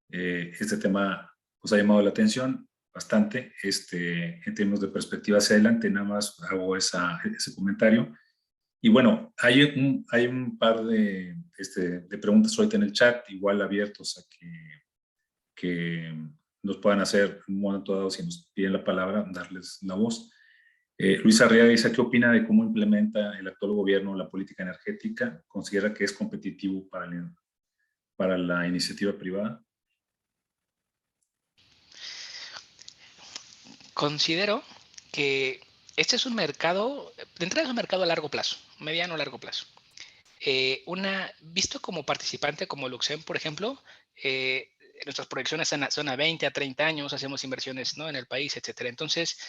Este tema pues ha llamado la atención bastante, en términos de perspectiva hacia adelante, nada más hago ese comentario. Y bueno, hay un par de preguntas ahorita en el chat, igual abiertos a que nos puedan hacer en un momento dado, si nos piden la palabra, darles la voz. Luis Arriaga dice, ¿qué opina de cómo implementa el actual gobierno la política energética? ¿Considera que es competitivo para la iniciativa privada? Considero que este es un mercado, de entrada es un mercado a largo plazo, mediano a largo plazo. Visto como participante, como Luxem, por ejemplo, nuestras proyecciones son a 20, a 30 años, hacemos inversiones, ¿no?, en el país, etcétera. Entonces,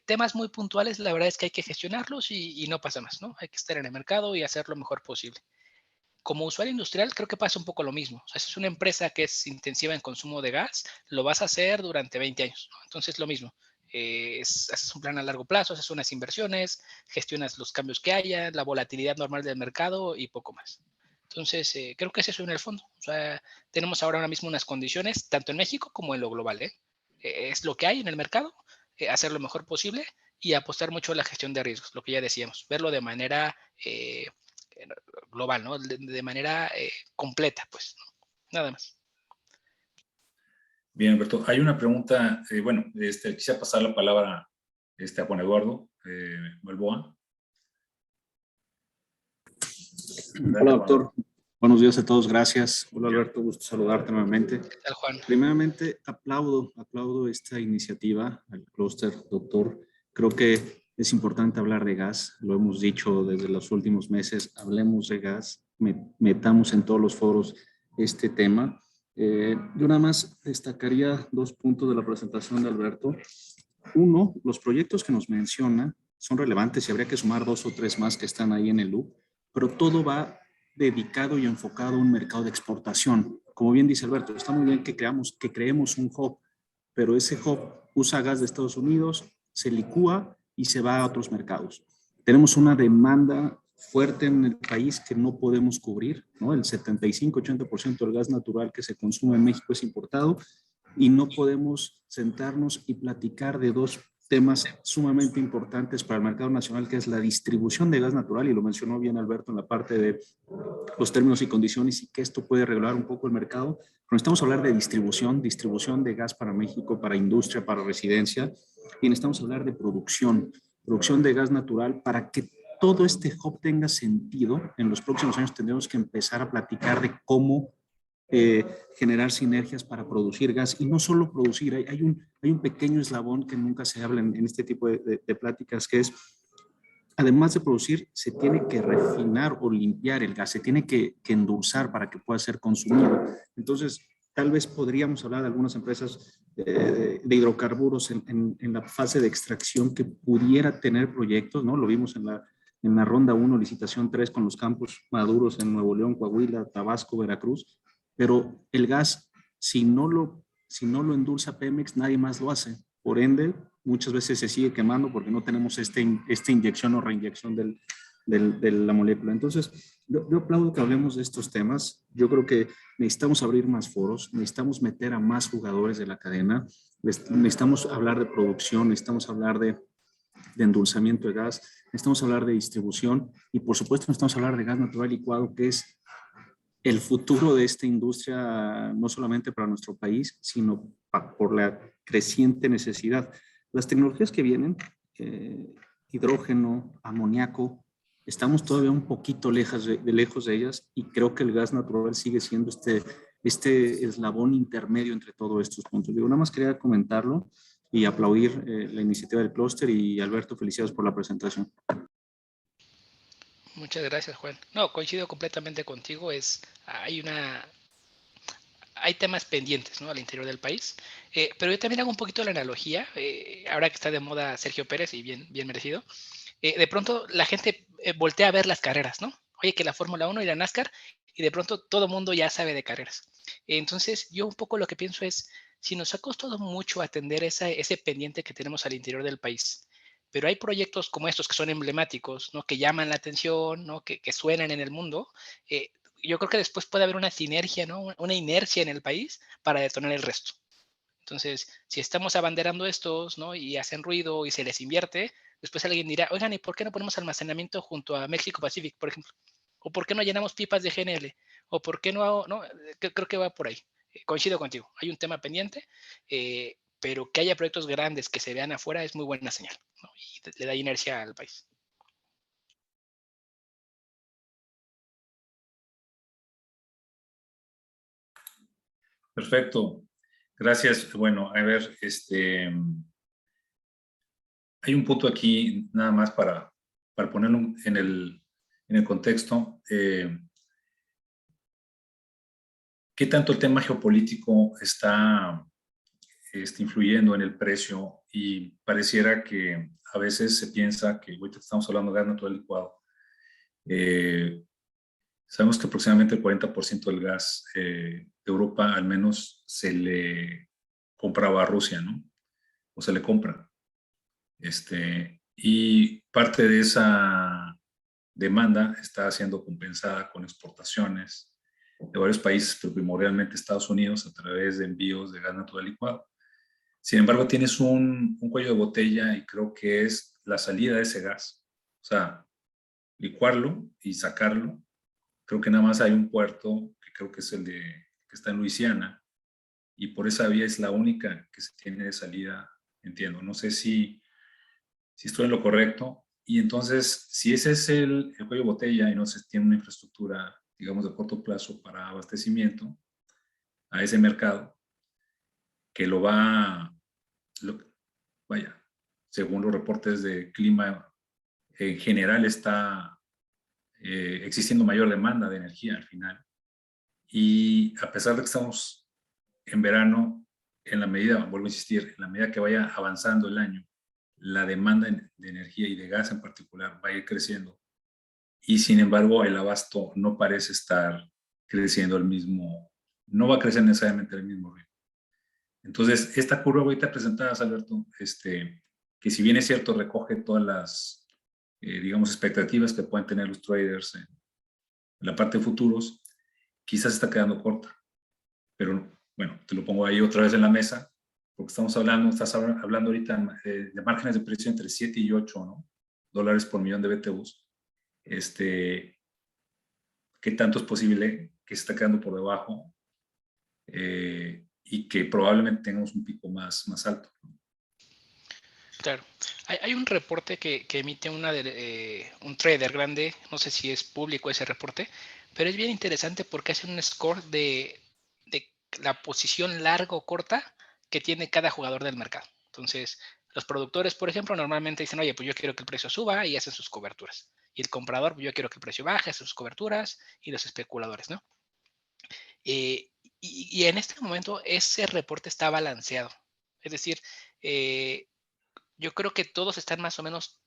temas muy puntuales, la verdad es que hay que gestionarlos y no pasa más, ¿no? Hay que estar en el mercado y hacer lo mejor posible. Como usuario industrial, creo que pasa un poco lo mismo. O sea, si es una empresa que es intensiva en consumo de gas, lo vas a hacer durante 20 años, ¿no? Entonces, lo mismo. Haces un plan a largo plazo, haces unas inversiones, gestionas los cambios que haya, la volatilidad normal del mercado y poco más. Entonces, creo que es eso en el fondo. O sea, tenemos ahora mismo unas condiciones, tanto en México como en lo global, ¿eh? Es lo que hay en el mercado, hacer lo mejor posible y apostar mucho a la gestión de riesgos, lo que ya decíamos, verlo de manera global, ¿no? De manera completa, pues, ¿no? Nada más. Bien, Alberto. Hay una pregunta, bueno, quisiera pasar la palabra a Juan Eduardo Balboa. Hola, doctor. Buenos días a todos. Gracias. Hola, Alberto. Gusto saludarte nuevamente. ¿Qué tal, Juan? Primeramente, aplaudo esta iniciativa, el clúster, doctor. Creo que es importante hablar de gas. Lo hemos dicho desde los últimos meses. Hablemos de gas. Metamos en todos los foros este tema. Yo nada más destacaría 2 puntos de la presentación de Alberto. Uno, los proyectos que nos menciona son relevantes y habría que sumar 2 o 3 más que están ahí en el loop, pero todo va dedicado y enfocado a un mercado de exportación. Como bien dice Alberto, está muy bien que creemos un hub, pero ese hub usa gas de Estados Unidos, se licúa y se va a otros mercados. Tenemos una demanda fuerte en el país que no podemos cubrir, ¿no? El 75-80% del gas natural que se consume en México es importado y no podemos sentarnos y platicar de 2 temas sumamente importantes para el mercado nacional, que es la distribución de gas natural, y lo mencionó bien Alberto en la parte de los términos y condiciones y que esto puede regular un poco el mercado. Pero necesitamos hablar de distribución de gas para México, para industria, para residencia, y necesitamos hablar de producción de gas natural para que todo este hub tenga sentido. En los próximos años tendremos que empezar a platicar de cómo generar sinergias para producir gas, y no solo producir, hay un pequeño eslabón que nunca se habla en este tipo de pláticas, que es, además de producir, se tiene que refinar o limpiar el gas, se tiene que endulzar para que pueda ser consumido. Entonces, tal vez podríamos hablar de algunas empresas de hidrocarburos en la fase de extracción que pudiera tener proyectos, ¿no? Lo vimos en la ronda 1, licitación 3, con los campos maduros en Nuevo León, Coahuila, Tabasco, Veracruz, pero el gas, si no lo endulza Pemex, nadie más lo hace. Por ende, muchas veces se sigue quemando porque no tenemos esta inyección o reinyección de la molécula. Entonces, yo aplaudo que hablemos de estos temas. Yo creo que necesitamos abrir más foros, necesitamos meter a más jugadores de la cadena, necesitamos hablar de producción, necesitamos hablar de endulzamiento de gas, necesitamos hablar de distribución y, por supuesto, necesitamos hablar de gas natural licuado, que es el futuro de esta industria, no solamente para nuestro país, sino por la creciente necesidad. Las tecnologías que vienen, hidrógeno, amoníaco, estamos todavía un poquito lejos de ellas, y creo que el gas natural sigue siendo este eslabón intermedio entre todos estos puntos. Digo, nada más quería comentarlo y aplaudir la iniciativa del clúster, y Alberto, felicidades por la presentación. Muchas gracias, Juan. No, coincido completamente contigo. Hay temas pendientes, ¿no?, al interior del país. Pero yo también hago un poquito la analogía, ahora que está de moda Sergio Pérez, y bien merecido. De pronto la gente voltea a ver las carreras, ¿no? Oye, que la Fórmula 1 y la NASCAR, y de pronto todo el mundo ya sabe de carreras. Entonces, yo un poco lo que pienso es, si nos ha costado mucho atender ese pendiente que tenemos al interior del país, pero hay proyectos como estos que son emblemáticos, ¿no?, que llaman la atención, ¿no?, que suenan en el mundo, yo creo que después puede haber una sinergia, ¿no?, una inercia en el país para detonar el resto. Entonces, si estamos abanderando estos, ¿no?, y hacen ruido y se les invierte, después alguien dirá, oigan, ¿y por qué no ponemos almacenamiento junto a México Pacific, por ejemplo? ¿O por qué no llenamos pipas de GNL? ¿O por qué no hago? No, creo que va por ahí. Coincido contigo, hay un tema pendiente, pero que haya proyectos grandes que se vean afuera es muy buena señal, ¿no?, y le da inercia al país. Perfecto. Gracias. Bueno, a ver, hay un punto aquí nada más para ponerlo en el contexto. ¿Qué tanto el tema geopolítico está influyendo en el precio? Y pareciera que a veces se piensa que, ahorita estamos hablando de gas natural licuado, sabemos que aproximadamente el 40% del gas de Europa al menos se le compraba a Rusia, ¿no? O se le compra. Y parte de esa demanda está siendo compensada con exportaciones de varios países, pero primordialmente Estados Unidos, a través de envíos de gas natural licuado. Sin embargo, tienes un cuello de botella, y creo que es la salida de ese gas. O sea, licuarlo y sacarlo. Creo que nada más hay un puerto, que creo que es que está en Luisiana, y por esa vía es la única que se tiene de salida, entiendo. No sé si estoy en lo correcto. Y entonces, si ese es el cuello de botella y no se tiene una infraestructura, digamos, de corto plazo para abastecimiento a ese mercado, que vaya, según los reportes de clima, en general está existiendo mayor demanda de energía al final. Y a pesar de que estamos en verano, en la medida, vuelvo a insistir, en la medida que vaya avanzando el año, la demanda de energía y de gas en particular va a ir creciendo. Y sin embargo, el abasto no parece estar creciendo no va a crecer necesariamente al mismo ritmo. Entonces, esta curva ahorita presentada, Alberto, que si bien es cierto, recoge todas las, digamos, expectativas que pueden tener los traders en la parte de futuros, quizás está quedando corta. Pero bueno, te lo pongo ahí otra vez en la mesa. porque estás hablando ahorita de márgenes de precio entre 7 y 8, ¿no? dólares por millón de BTUs. ¿Qué tanto es posible que se está quedando por debajo y que probablemente tengamos un pico más alto? Claro. Hay un reporte que emite un trader grande, no sé si es público ese reporte, pero es bien interesante porque hace un score de la posición larga o corta que tiene cada jugador del mercado. Entonces, los productores, por ejemplo, normalmente dicen, oye, pues yo quiero que el precio suba y hacen sus coberturas. Y el comprador, pues yo quiero que el precio baje, hace sus coberturas, y los especuladores, ¿no? Y en este momento ese reporte está balanceado. Es decir, yo creo que todos están más o menos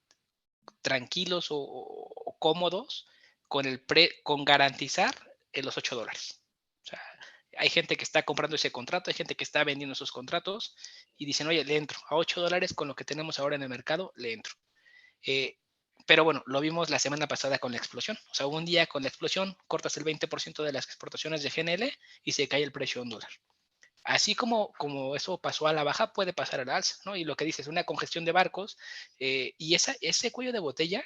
tranquilos o cómodos con garantizar los $8. O sea, hay gente que está comprando ese contrato, hay gente que está vendiendo esos contratos y dicen, oye, le entro a $8 con lo que tenemos ahora en el mercado, le entro. Pero bueno, lo vimos la semana pasada con la explosión. O sea, un día con la explosión cortas el 20% de las exportaciones de GNL y se cae el precio a $1. Así como eso pasó a la baja, puede pasar a la alza, ¿no? Y lo que dices, una congestión de barcos, y ese cuello de botella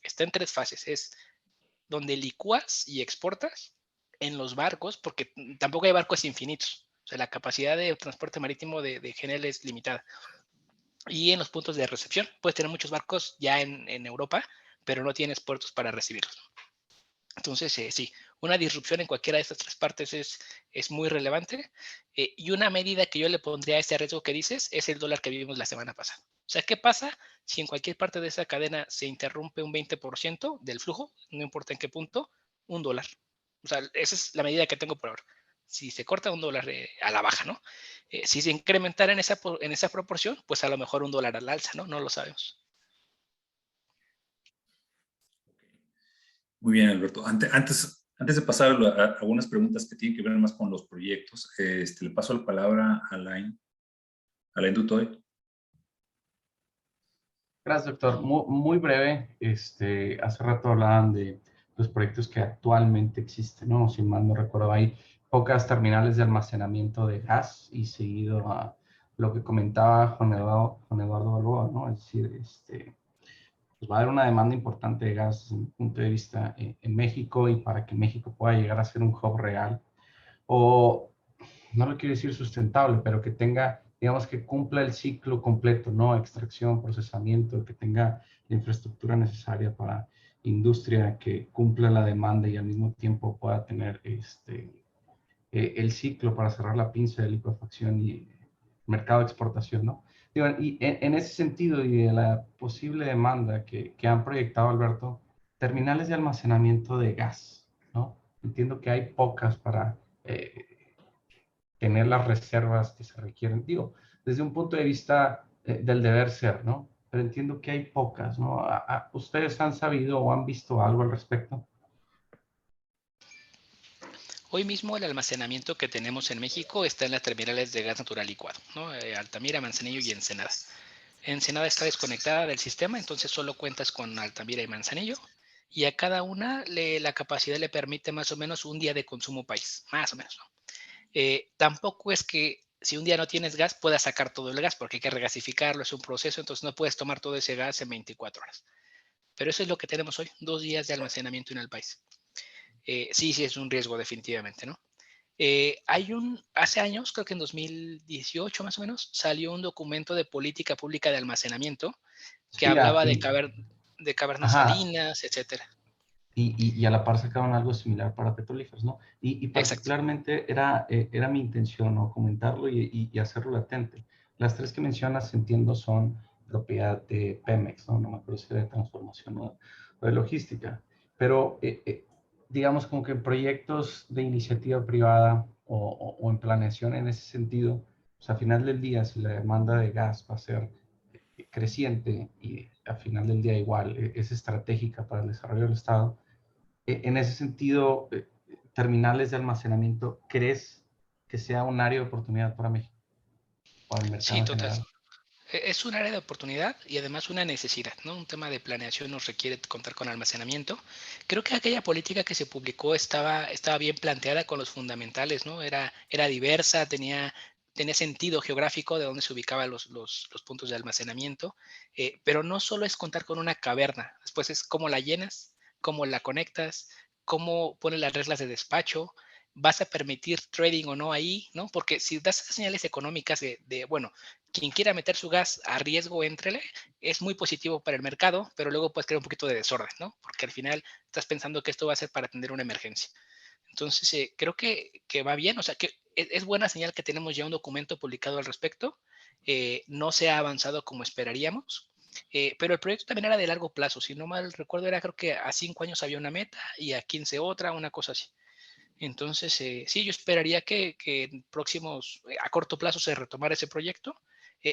está en 3 fases. Es donde licúas y exportas en los barcos, porque tampoco hay barcos infinitos. O sea, la capacidad de transporte marítimo de GNL es limitada. Y en los puntos de recepción, puedes tener muchos barcos ya en Europa, pero no tienes puertos para recibirlos. Entonces, sí, una disrupción en cualquiera de estas 3 partes es muy relevante. Y una medida que yo le pondría a ese riesgo que dices es el dólar que vivimos la semana pasada. O sea, ¿qué pasa si en cualquier parte de esa cadena se interrumpe un 20% del flujo? No importa en qué punto, $1. O sea, esa es la medida que tengo por ahora. Si se corta $1 a la baja, ¿no? Si se incrementara en esa proporción, pues a lo mejor $1 al alza, ¿no? No lo sabemos. Muy bien, Alberto. Antes de pasar a algunas preguntas que tienen que ver más con los proyectos, le paso la palabra a Alain Dutoy. Gracias, doctor. Muy breve. Hace rato hablaban de los proyectos que actualmente existen, ¿no? Si mal no recuerdo, hay pocas terminales de almacenamiento de gas y seguido a lo que comentaba Juan Eduardo Balboa, ¿no? Es decir, pues va a haber una demanda importante de gas desde mi punto de vista en México, y para que México pueda llegar a ser un hub real, o no lo quiero decir sustentable, pero que tenga, digamos, que cumpla el ciclo completo, ¿no? Extracción, procesamiento, que tenga la infraestructura necesaria para industria, que cumpla la demanda y al mismo tiempo pueda tener el ciclo para cerrar la pinza de licuefacción y mercado de exportación, ¿no? Digo, y en ese sentido y de la posible demanda que han proyectado, Alberto, terminales de almacenamiento de gas, ¿no? Entiendo que hay pocas para tener las reservas que se requieren. Digo, desde un punto de vista del deber ser, ¿no? Pero entiendo que hay pocas, ¿no? ¿Ustedes han sabido o han visto algo al respecto? Hoy mismo el almacenamiento que tenemos en México está en las terminales de gas natural licuado, ¿no? Altamira, Manzanillo y Ensenada. Ensenada está desconectada del sistema, entonces solo cuentas con Altamira y Manzanillo, y a cada una la capacidad le permite más o menos un día de consumo país, más o menos, ¿no? Tampoco es que si un día no tienes gas puedas sacar todo el gas, porque hay que regasificarlo, es un proceso, entonces no puedes tomar todo ese gas en 24 horas. Pero eso es lo que tenemos hoy, 2 días de almacenamiento en el país. Sí, es un riesgo definitivamente, ¿no? Hace años, creo que en 2018 más o menos, salió un documento de política pública de almacenamiento que Sí, hablaba de cavernas ajá, salinas, etcétera. y a la par sacaron algo similar para petrolíferos, ¿no? Y Exacto. particularmente era mi intención, ¿no? Comentarlo y hacerlo latente. Las 3 que mencionas, entiendo, son propiedad de Pemex, ¿no? No me acuerdo si era de transformación o de logística. Pero, digamos, como que en proyectos de iniciativa privada o en planeación en ese sentido, pues al final del día, si la demanda de gas va a ser creciente y al final del día igual es estratégica para el desarrollo del Estado, en ese sentido, terminales de almacenamiento, ¿crees que sea un área de oportunidad para México, para el mercado Sí, en total. general? Es un área de oportunidad y además una necesidad, ¿no? Un tema de planeación nos requiere contar con almacenamiento. Creo que aquella política que se publicó estaba bien planteada con los fundamentales, ¿no? Era diversa, tenía tenía sentido geográfico de dónde se ubicaban los puntos de almacenamiento, pero no solo es contar con una caverna, después es cómo la llenas, cómo la conectas, cómo pones las reglas de despacho, vas a permitir trading o no ahí, ¿no? Porque si das esas señales económicas bueno, quien quiera meter su gas a riesgo, éntrele, es muy positivo para el mercado, pero luego puedes crear un poquito de desorden, ¿no? Porque al final estás pensando que esto va a ser para atender una emergencia. Entonces, creo que va bien, o sea, que es buena señal que tenemos ya un documento publicado al respecto. No se ha avanzado como esperaríamos, pero el proyecto también era de largo plazo. Si no mal recuerdo, era creo que a 5 años había una meta y a 15 otra, una cosa así. Entonces, sí, yo esperaría que en próximos, a corto plazo se retomara ese proyecto.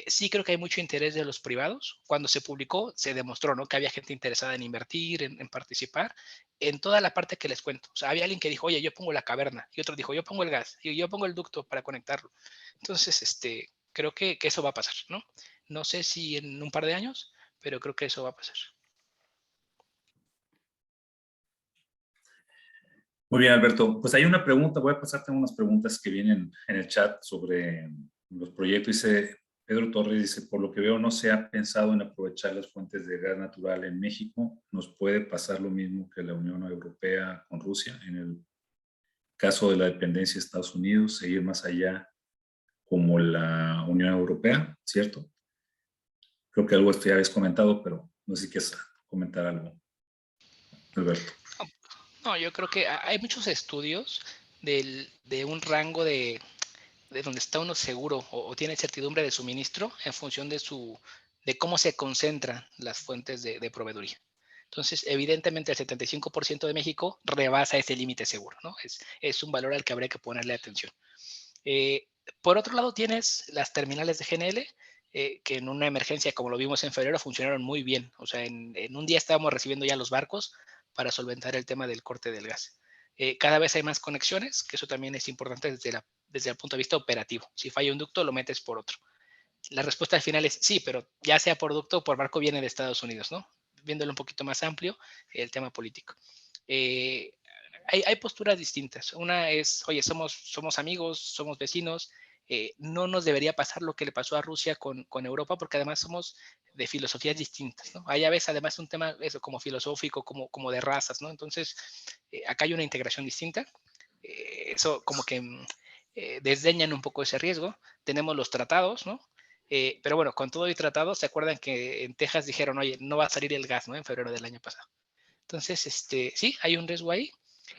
Sí creo que hay mucho interés de los privados. Cuando se publicó, se demostró, ¿no?, que había gente interesada en invertir, en participar, en toda la parte que les cuento. O sea, había alguien que dijo, oye, yo pongo la caverna, y otro dijo, yo pongo el gas, y yo pongo el ducto para conectarlo. Entonces, creo que eso va a pasar, ¿no? No sé si en un par de años, pero creo que eso va a pasar. Muy bien, Alberto. Pues hay una pregunta, voy a pasarte unas preguntas que vienen en el chat sobre los proyectos. Dice Pedro Torres, dice, por lo que veo no se ha pensado en aprovechar las fuentes de gas natural en México. ¿Nos puede pasar lo mismo que la Unión Europea con Rusia en el caso de la dependencia de Estados Unidos e ir más allá como la Unión Europea, ¿cierto? Creo que algo ya habéis comentado, pero no sé si quieres comentar algo, Alberto. No, yo creo que hay muchos estudios de un rango de donde está uno seguro o tiene certidumbre de suministro en función de cómo se concentran las fuentes de proveeduría. Entonces, evidentemente, el 75% de México rebasa ese límite seguro, ¿no? Es un valor al que habría que ponerle atención. Por otro lado, tienes las terminales de GNL, que en una emergencia, como lo vimos en febrero, funcionaron muy bien. O sea, en un día estábamos recibiendo ya los barcos para solventar el tema del corte del gas. Cada vez hay más conexiones, que eso también es importante desde el punto de vista operativo. Si falla un ducto, lo metes por otro. La respuesta al final es sí, pero ya sea por ducto o por barco viene de Estados Unidos, ¿no? Viéndolo un poquito más amplio, el tema político. Hay posturas distintas. Una es, oye, somos amigos, somos vecinos, no nos debería pasar lo que le pasó a Rusia con Europa, porque además somos de filosofías distintas, ¿no? Hay a veces además un tema eso como filosófico, como de razas, ¿no? Entonces, acá hay una integración distinta. Eso como que desdeñan un poco ese riesgo. Tenemos los tratados, ¿no? Pero bueno, con todo y tratado, ¿se acuerdan que en Texas dijeron, oye, no va a salir el gas, ¿no?, en febrero del año pasado? Entonces, sí, hay un riesgo ahí.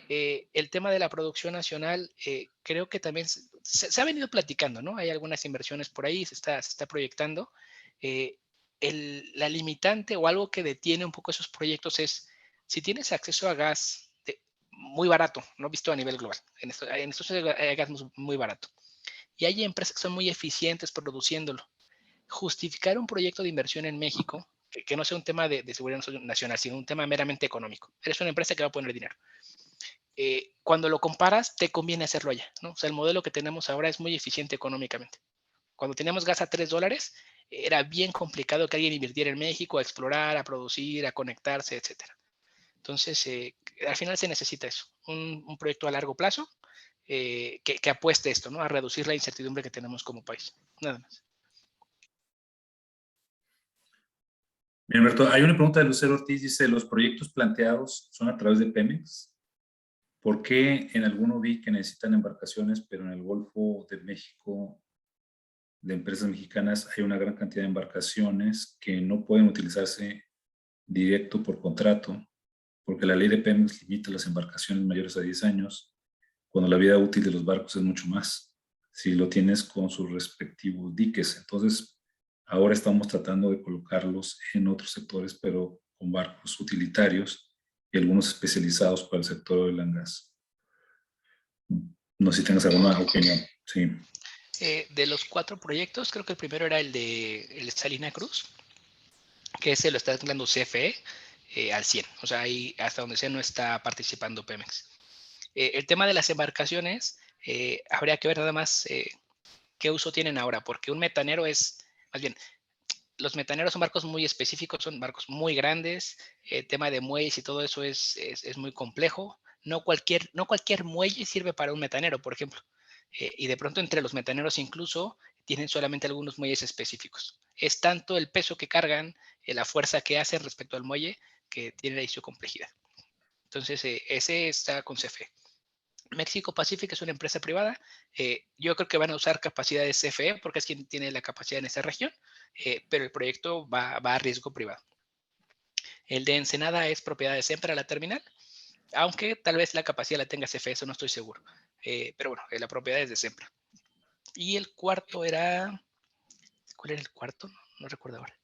El tema de la producción nacional, creo que también se ha venido platicando, ¿no? Hay algunas inversiones por ahí, se está proyectando. Eh, la limitante o algo que detiene un poco esos proyectos es si tienes acceso a gas muy barato, no visto a nivel global. En estos hay gas muy barato. Y hay empresas que son muy eficientes produciéndolo. Justificar un proyecto de inversión en México, que no sea un tema de seguridad nacional, sino un tema meramente económico. Eres una empresa que va a poner dinero. Cuando lo comparas, te conviene hacerlo allá, ¿no? O sea, el modelo que tenemos ahora es muy eficiente económicamente. Cuando teníamos gas a $3, era bien complicado que alguien invirtiera en México a explorar, a producir, a conectarse, etcétera. Entonces, al final se necesita eso, un proyecto a largo plazo que apueste esto, ¿no?, a reducir la incertidumbre que tenemos como país. Nada más. Bien, Alberto, hay una pregunta de Lucero Ortiz, dice, ¿los proyectos planteados son a través de Pemex? ¿Por qué en alguno vi que necesitan embarcaciones, pero en el Golfo de México de empresas mexicanas hay una gran cantidad de embarcaciones que no pueden utilizarse directo por contrato, porque la ley de Pemex limita las embarcaciones mayores a 10 años, cuando la vida útil de los barcos es mucho más, si lo tienes con sus respectivos diques? Entonces, ahora estamos tratando de colocarlos en otros sectores, pero con barcos utilitarios y algunos especializados para el sector oil and gas. No sé si tengas alguna opinión. Sí. De los 4 proyectos, creo que el primero era el de Salina Cruz, que ese lo está dando CFE al 100. O sea, ahí hasta donde sea no está participando Pemex. El tema de las embarcaciones, habría que ver nada más qué uso tienen ahora, porque un metanero más bien, los metaneros son barcos muy específicos, son barcos muy grandes, el tema de muelles y todo eso es, muy complejo. No cualquier muelle sirve para un metanero, por ejemplo. Y de pronto entre los metaneros incluso tienen solamente algunos muelles específicos. Es tanto el peso que cargan, la fuerza que hacen respecto al muelle, que tiene ahí su complejidad. Entonces, ese está con CFE. México Pacific es una empresa privada. Yo creo que van a usar capacidades CFE porque es quien tiene la capacidad en esa región, pero el proyecto va a riesgo privado. El de Ensenada es propiedad de Sempra, la terminal, aunque tal vez la capacidad la tenga CFE, eso no estoy seguro. Pero bueno, la propiedad es de Sempra. Y el cuarto era... ¿Cuál era el cuarto? No recuerdo ahora.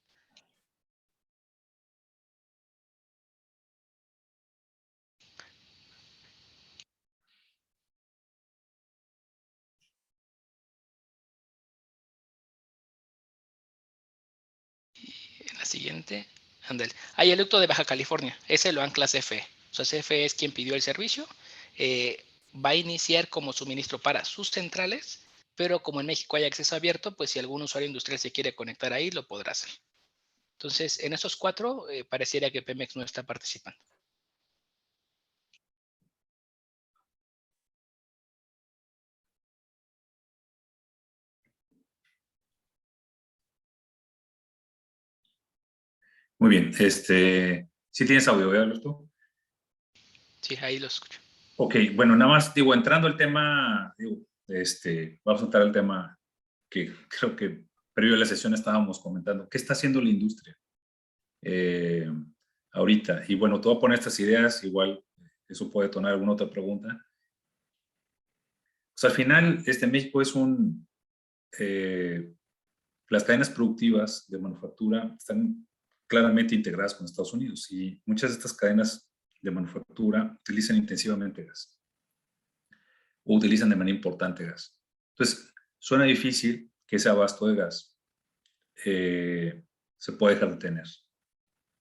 En la siguiente, andale. Hay el ducto de Baja California, ese lo ancla CFE. O sea, CFE es quien pidió el servicio. Va a iniciar como suministro para sus centrales, pero como en México hay acceso abierto, pues si algún usuario industrial se quiere conectar ahí, lo podrá hacer. Entonces, en esos cuatro, pareciera que Pemex no está participando. Muy bien. ¿Sí tienes audio, Alberto? Sí, ahí lo escucho. Ok, bueno, nada más, digo, entrando al tema, digo, vamos a entrar al tema que creo que previo a la sesión estábamos comentando. ¿Qué está haciendo la industria ahorita? Y bueno, te voy a poner estas ideas, igual eso puede detonar alguna otra pregunta. Pues al final, México es las cadenas productivas de manufactura están claramente integradas con Estados Unidos y muchas de estas cadenas de manufactura utilizan intensivamente gas o utilizan de manera importante gas. Entonces, suena difícil que ese abasto de gas se pueda dejar de tener,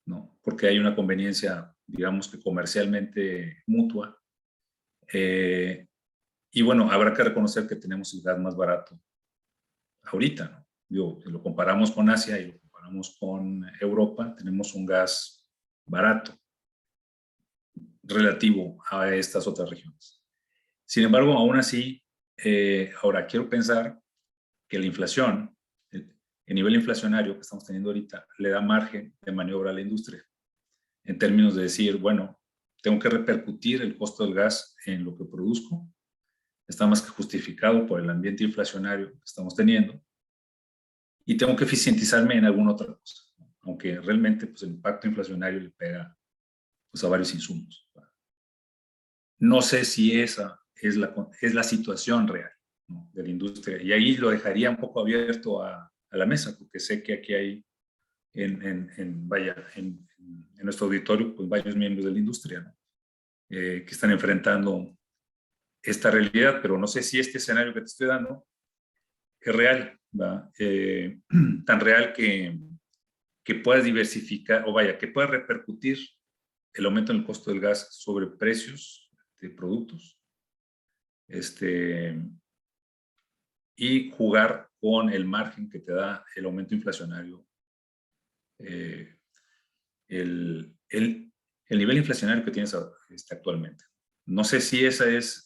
¿no? Porque hay una conveniencia, digamos que comercialmente mutua. Y bueno, habrá que reconocer que tenemos el gas más barato ahorita, ¿no? Digo, si lo comparamos con Asia y lo comparamos con Europa, tenemos un gas barato relativo a estas otras regiones. Sin embargo, aún así, ahora quiero pensar que la inflación, el nivel inflacionario que estamos teniendo ahorita, le da margen de maniobra a la industria, en términos de decir, bueno, tengo que repercutir el costo del gas en lo que produzco, está más que justificado por el ambiente inflacionario que estamos teniendo, y tengo que eficientizarme en alguna otra cosa, aunque realmente pues, el impacto inflacionario le pega pues, a varios insumos. No sé si esa es la situación real, ¿no? De la industria, y ahí lo dejaría un poco abierto a la mesa, porque sé que aquí hay en nuestro auditorio pues, varios miembros de la industria, ¿no? Que están enfrentando esta realidad, pero no sé si este escenario que te estoy dando es real, tan real que puedas diversificar, o vaya, que puedas repercutir el aumento en el costo del gas sobre precios de productos, y jugar con el margen que te da el aumento inflacionario, el nivel inflacionario que tienes actualmente. No sé si ese es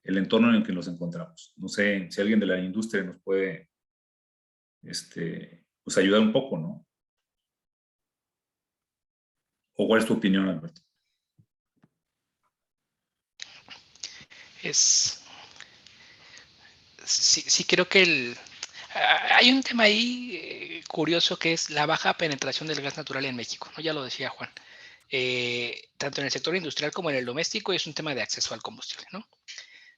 el entorno en el que nos encontramos. No sé si alguien de la industria nos puede pues ayudar un poco, ¿no? ¿O cuál es tu opinión, Alberto? Sí creo que hay un tema ahí curioso que es la baja penetración del gas natural en México, ¿no? Ya lo decía Juan. Tanto en el sector industrial como en el doméstico es un tema de acceso al combustible, ¿no?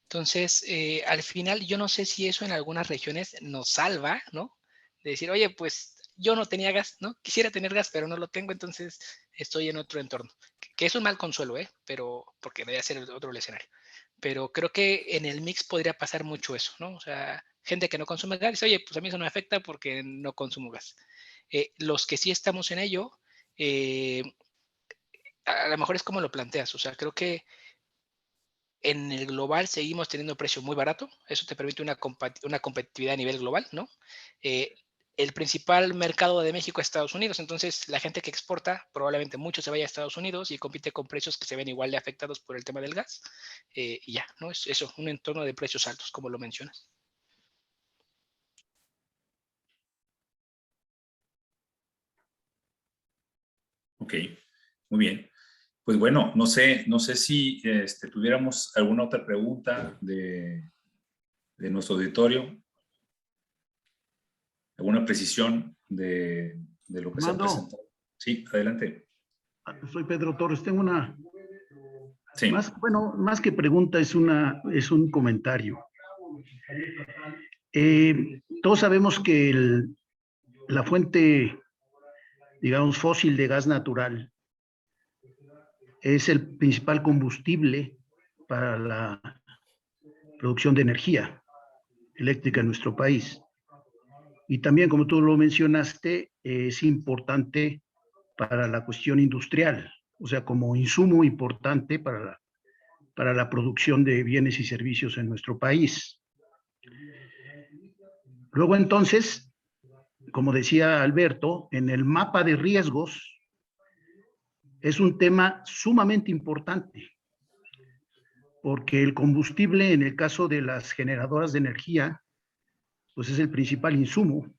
Entonces, al final, yo no sé si eso en algunas regiones nos salva, ¿no? De decir, oye, pues yo no tenía gas, ¿no? Quisiera tener gas, pero no lo tengo, entonces estoy en otro entorno. Que es un mal consuelo, ¿eh? Pero, porque debe ser otro el escenario. Pero creo que en el mix podría pasar mucho eso, ¿no? O sea, gente que no consume gas dice, oye, pues a mí eso no me afecta porque no consumo gas. Los que sí estamos en ello, a lo mejor es como lo planteas, o sea, creo que en el global seguimos teniendo precio muy barato, eso te permite una competitividad a nivel global, ¿no? el principal mercado de México es Estados Unidos, entonces la gente que exporta, probablemente mucho se vaya a Estados Unidos y compite con precios que se ven igual de afectados por el tema del gas. Y ya, ¿no? Es eso, un entorno de precios altos, como lo mencionas. Ok, muy bien. Pues bueno, no sé si tuviéramos alguna otra pregunta de nuestro auditorio, alguna precisión de lo que se ha Armando, presentado. Sí, adelante. soy Pedro Torres. Tengo una, Sí, más que pregunta, es un comentario. Todos sabemos que la fuente, digamos, fósil de gas natural es el principal combustible para la producción de energía eléctrica en nuestro país. Y también, como tú lo mencionaste, es importante para la cuestión industrial, o sea, como insumo importante para la producción de bienes y servicios en nuestro país. Luego, entonces, como decía Alberto, en el mapa de riesgos es un tema sumamente importante, porque el combustible, en el caso de las generadoras de energía, pues es el principal insumo,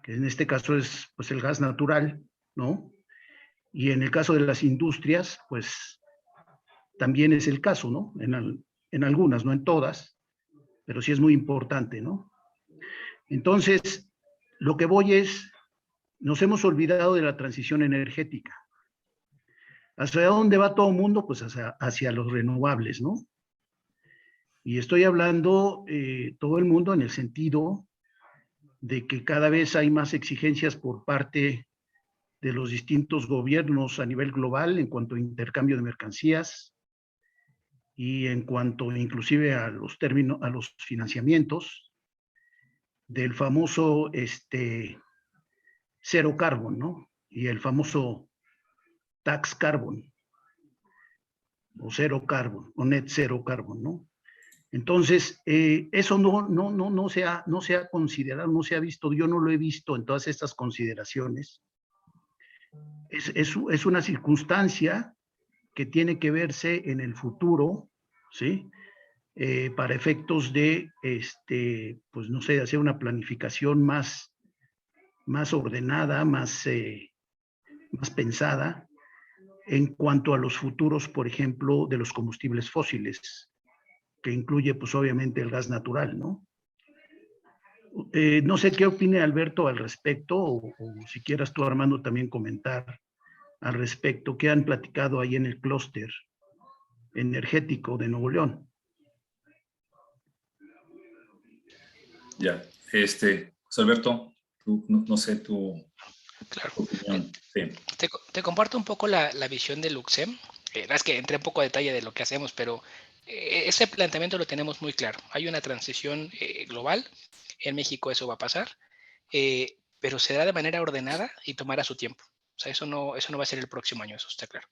que en este caso es pues el gas natural, ¿no? Y en el caso de las industrias, pues también es el caso, ¿no? En algunas, no en todas, pero sí es muy importante, ¿no? Entonces, lo que voy es, nos hemos olvidado de la transición energética. ¿Hacia dónde va todo el mundo? Pues hacia los renovables, ¿no? Y estoy hablando todo el mundo en el sentido de que cada vez hay más exigencias por parte de los distintos gobiernos a nivel global en cuanto a intercambio de mercancías y en cuanto inclusive a los términos, a los financiamientos del famoso cero carbon, ¿no? Y el famoso tax carbon o cero carbon o net zero carbon, ¿no? Entonces, eso no se ha considerado, no se ha visto, yo no lo he visto en todas estas consideraciones. Es una circunstancia que tiene que verse en el futuro, ¿sí? Para efectos de, pues no sé, hacer una planificación más ordenada, más pensada en cuanto a los futuros, por ejemplo, de los combustibles fósiles, que incluye, pues obviamente, el gas natural, ¿no? No sé qué opine Alberto al respecto, o si quieras tú, Armando, también comentar al respecto, qué han platicado ahí en el clúster energético de Nuevo León. ya. José Alberto, tú, no sé tu Claro. opinión. Sí. Te comparto un poco la visión de Luxem. Es que entré un poco a detalle de lo que hacemos, pero ese planteamiento lo tenemos muy claro. Hay una transición global. En México eso va a pasar, pero se da de manera ordenada y tomará su tiempo. O sea, eso no va a ser el próximo año, eso está claro.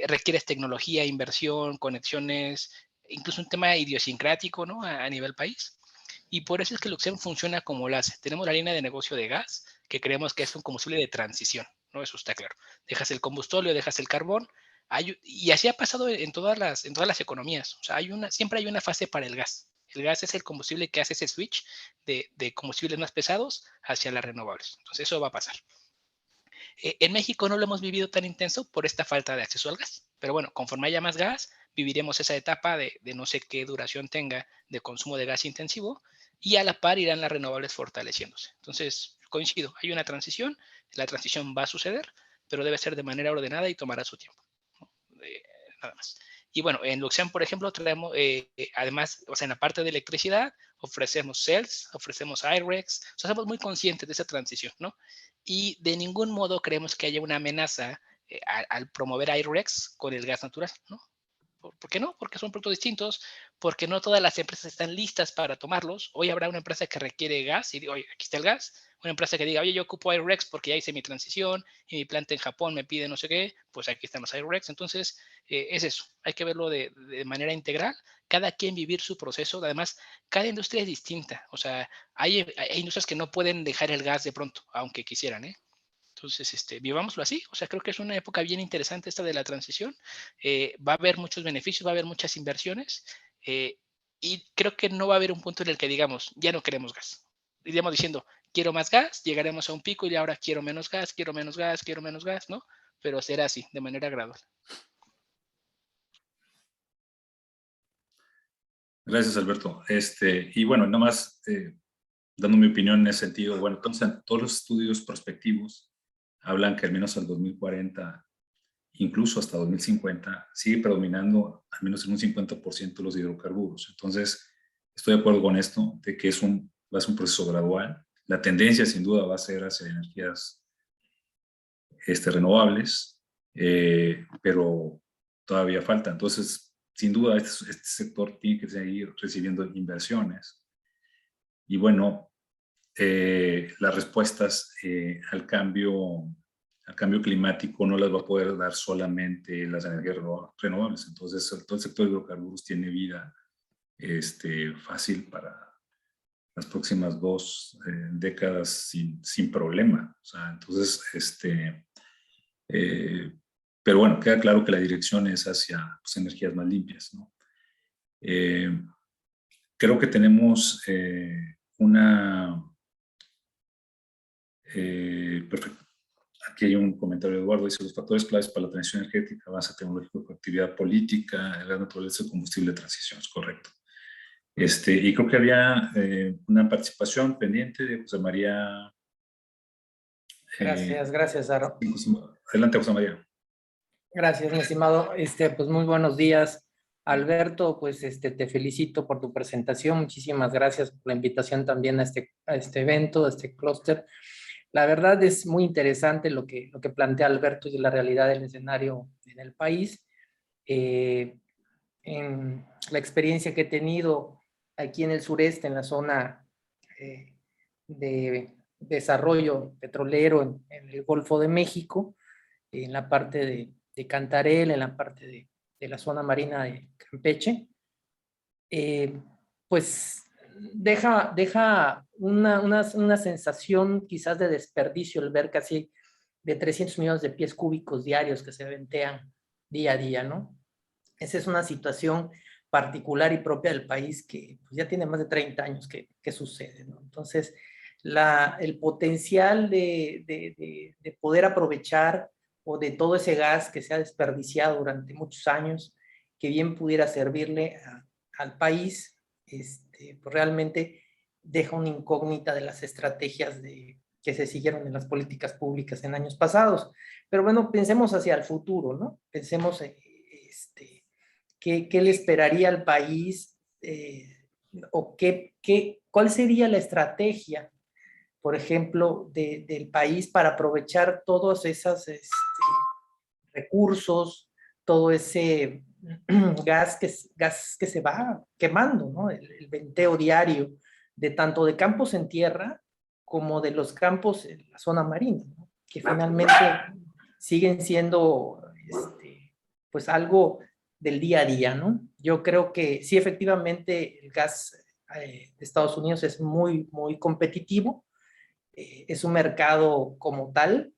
Requieres tecnología, inversión, conexiones, incluso un tema idiosincrático, ¿no? A nivel país. Y por eso es que Luxem funciona como lo hace. Tenemos la línea de negocio de gas, que creemos que es un combustible de transición, ¿no? Eso está claro. Dejas el combustible, dejas el carbón, y así ha pasado en todas las economías. O sea, siempre hay una fase para el gas. El gas es el combustible que hace ese switch de combustibles más pesados hacia las renovables. Entonces, eso va a pasar. En México no lo hemos vivido tan intenso por esta falta de acceso al gas. Pero bueno, conforme haya más gas, viviremos esa etapa de no sé qué duración tenga de consumo de gas intensivo, y a la par irán las renovables fortaleciéndose. Entonces, coincido, hay una transición, la transición va a suceder, pero debe ser de manera ordenada y tomará su tiempo. ¿No? Nada más. Y bueno, en Luxem, por ejemplo, traemos, además, o sea, en la parte de electricidad, ofrecemos cells, ofrecemos IREX, o sea, somos muy conscientes de esa transición, ¿no? Y de ningún modo creemos que haya una amenaza al promover IREX con el gas natural, ¿no? ¿Por qué no? Porque son productos distintos, porque no todas las empresas están listas para tomarlos. Hoy habrá una empresa que requiere gas y digo, oye, aquí está el gas. Una empresa que diga, oye, yo ocupo Air-Rex porque ya hice mi transición y mi planta en Japón me pide no sé qué, pues aquí están los Air-Rex. Entonces, es eso. Hay que verlo de manera integral. Cada quien vivir su proceso. Además, cada industria es distinta. O sea, hay industrias que no pueden dejar el gas de pronto, aunque quisieran, ¿eh? Entonces, vivámoslo así. O sea, creo que es una época bien interesante esta de la transición. Va a haber muchos beneficios, va a haber muchas inversiones. Y creo que no va a haber un punto en el que digamos, ya no queremos gas. Iríamos diciendo, quiero más gas, llegaremos a un pico y ahora quiero menos gas, quiero menos gas, quiero menos gas, ¿no? Pero será así, de manera gradual. Gracias, Alberto. Y bueno, nada más dando mi opinión en ese sentido, bueno, entonces todos los estudios prospectivos hablan que al menos al 2040, incluso hasta 2050, sigue predominando al menos en un 50% los hidrocarburos. Entonces, estoy de acuerdo con esto, de que va a ser un proceso gradual. La tendencia, sin duda, va a ser hacia energías renovables, pero todavía falta. Entonces, sin duda, este sector tiene que seguir recibiendo inversiones. Y bueno, las respuestas al cambio climático no las va a poder dar solamente las energías renovables. Entonces, todo el sector de hidrocarburos tiene vida fácil para las próximas 2 décadas sin problema. O sea, entonces, pero bueno, queda claro que la dirección es hacia pues, energías más limpias, ¿no? Creo que tenemos perfecto. Aquí hay un comentario de Eduardo, dice, los factores claves para la transición energética, avance tecnológico, actividad política, la naturaleza del combustible de transición, es correcto. Y creo que había una participación pendiente de José María. Gracias, Aro. Adelante, José María. Gracias, mi estimado. Pues muy buenos días, Alberto. Pues te felicito por tu presentación. Muchísimas gracias por la invitación también a este evento, a este clúster. La verdad es muy interesante lo que plantea Alberto y la realidad del escenario en el país. En la experiencia que he tenido aquí en el sureste, en la zona de desarrollo petrolero en el Golfo de México, en la parte de Cantarell, en la parte de la zona marina de Campeche, pues deja una sensación quizás de desperdicio el ver casi de 300 millones de pies cúbicos diarios que se ventean día a día, ¿no? Esa es una situación particular y propia del país que pues, ya tiene más de 30 años que sucede, ¿no? Entonces, el potencial de poder aprovechar o de todo ese gas que se ha desperdiciado durante muchos años, que bien pudiera servirle al país, pues realmente deja una incógnita de las estrategias que se siguieron en las políticas públicas en años pasados. Pero bueno, pensemos hacia el futuro, ¿no? Pensemos ¿qué le esperaría al país o cuál sería la estrategia, por ejemplo, del país para aprovechar todos esos recursos, todo ese gas que se va quemando, ¿no? El venteo diario de tanto de campos en tierra como de los campos en la zona marina, ¿no? Que finalmente siguen siendo pues algo del día a día, ¿no? Yo creo que sí, efectivamente, el gas de Estados Unidos es muy, muy competitivo, es un mercado como tal,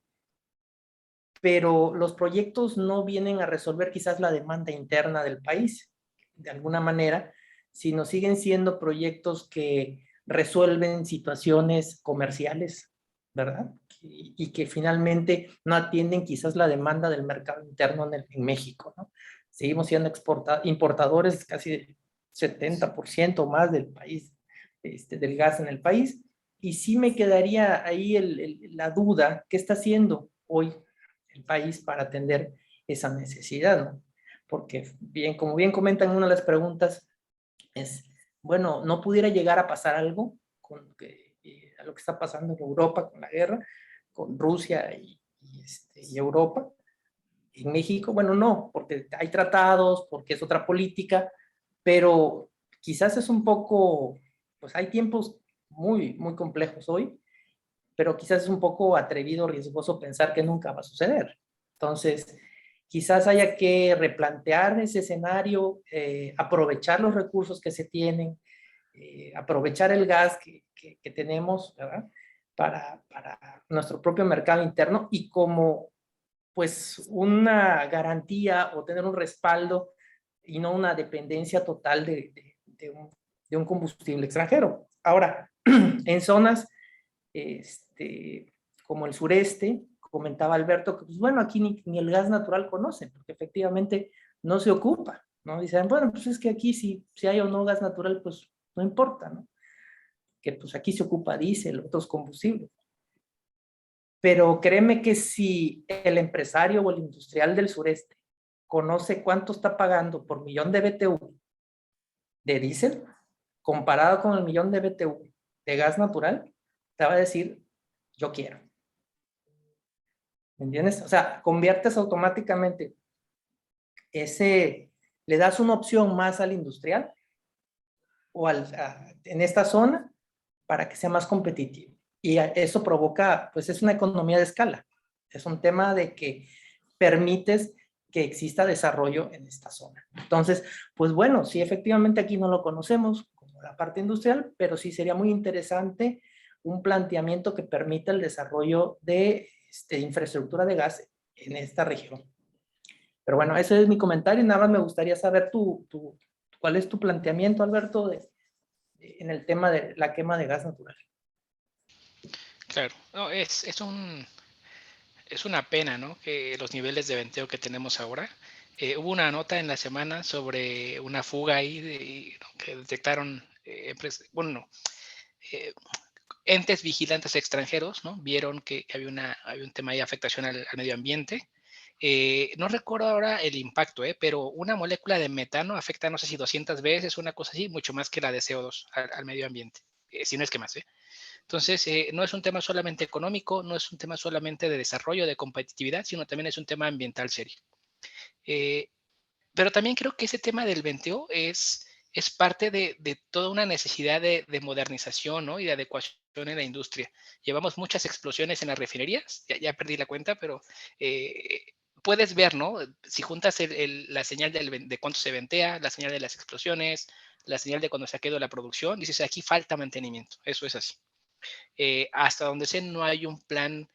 pero los proyectos no vienen a resolver quizás la demanda interna del país, de alguna manera, sino siguen siendo proyectos que resuelven situaciones comerciales, ¿verdad? Y que finalmente no atienden quizás la demanda del mercado interno en México, ¿no? Seguimos siendo importadores casi del 70% más del país, del gas en el país, y sí me quedaría ahí la duda, ¿qué está haciendo hoy el país para atender esa necesidad, ¿no? Porque como bien comentan en una de las preguntas, bueno, no pudiera llegar a pasar algo a lo que está pasando en Europa con la guerra, con Rusia y Europa, En México, bueno, no, porque hay tratados, porque es otra política, pero quizás es un poco, pues hay tiempos muy, muy complejos hoy, pero quizás es un poco atrevido, riesgoso pensar que nunca va a suceder. Entonces, quizás haya que replantear ese escenario, aprovechar los recursos que se tienen, aprovechar el gas que tenemos, ¿verdad? Para nuestro propio mercado interno y como pues una garantía o tener un respaldo y no una dependencia total de un combustible extranjero. Ahora, en zonas como el sureste, comentaba Alberto, que pues bueno, aquí ni el gas natural conocen, porque efectivamente no se ocupa, ¿no? Dicen, bueno, pues es que aquí si hay o no gas natural, pues no importa, ¿no? Que pues aquí se ocupa diésel, otros combustibles. Pero créeme que si el empresario o el industrial del sureste conoce cuánto está pagando por millón de BTU de diésel, comparado con el millón de BTU de gas natural, te va a decir, yo quiero. ¿Me entiendes? O sea, conviertes automáticamente le das una opción más al industrial o en esta zona para que sea más competitivo. Y eso provoca, pues es una economía de escala. Es un tema de que permites que exista desarrollo en esta zona. Entonces, pues bueno, sí, efectivamente aquí no lo conocemos como la parte industrial, pero sí sería muy interesante un planteamiento que permita el desarrollo de infraestructura de gas en esta región. Pero bueno, ese es mi comentario y nada más me gustaría saber cuál es tu planteamiento, Alberto, en el tema de la quema de gas natural. Claro, no, es una pena, ¿no? Que los niveles de venteo que tenemos ahora. Hubo una nota en la semana sobre una fuga ahí ¿no? Que detectaron entes vigilantes extranjeros, ¿no? Vieron que había un tema de afectación al medio ambiente. No recuerdo ahora el impacto, pero una molécula de metano afecta, no sé si 200 veces, una cosa así, mucho más que la de CO2 al medio ambiente, si no es que más, Entonces, no es un tema solamente económico, no es un tema solamente de desarrollo, de competitividad, sino también es un tema ambiental serio. Pero también creo que ese tema del venteo es parte de toda una necesidad de modernización, ¿no? Y de adecuación en la industria. Llevamos muchas explosiones en las refinerías, ya perdí la cuenta, pero puedes ver, ¿no? Si juntas la señal de cuánto se ventea, la señal de las explosiones, la señal de cuando se ha quedado la producción, dices, aquí falta mantenimiento. Eso es así. Hasta donde sé, no hay un plan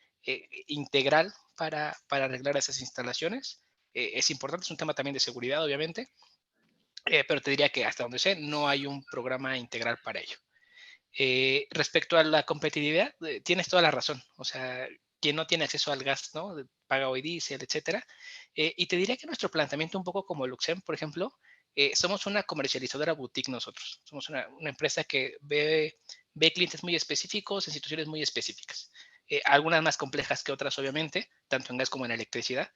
integral para arreglar esas instalaciones. Es importante, es un tema también de seguridad, obviamente, pero te diría que hasta donde sé, no hay un programa integral para ello. Respecto a la competitividad, tienes toda la razón. O sea, quien no tiene acceso al gas, ¿no? Paga hoy diésel, etcétera. Y te diría que nuestro planteamiento, un poco como Luxem, por ejemplo, somos una comercializadora boutique nosotros. Somos una empresa que ve clientes muy específicos en situaciones muy específicas. Algunas más complejas que otras, obviamente, tanto en gas como en electricidad.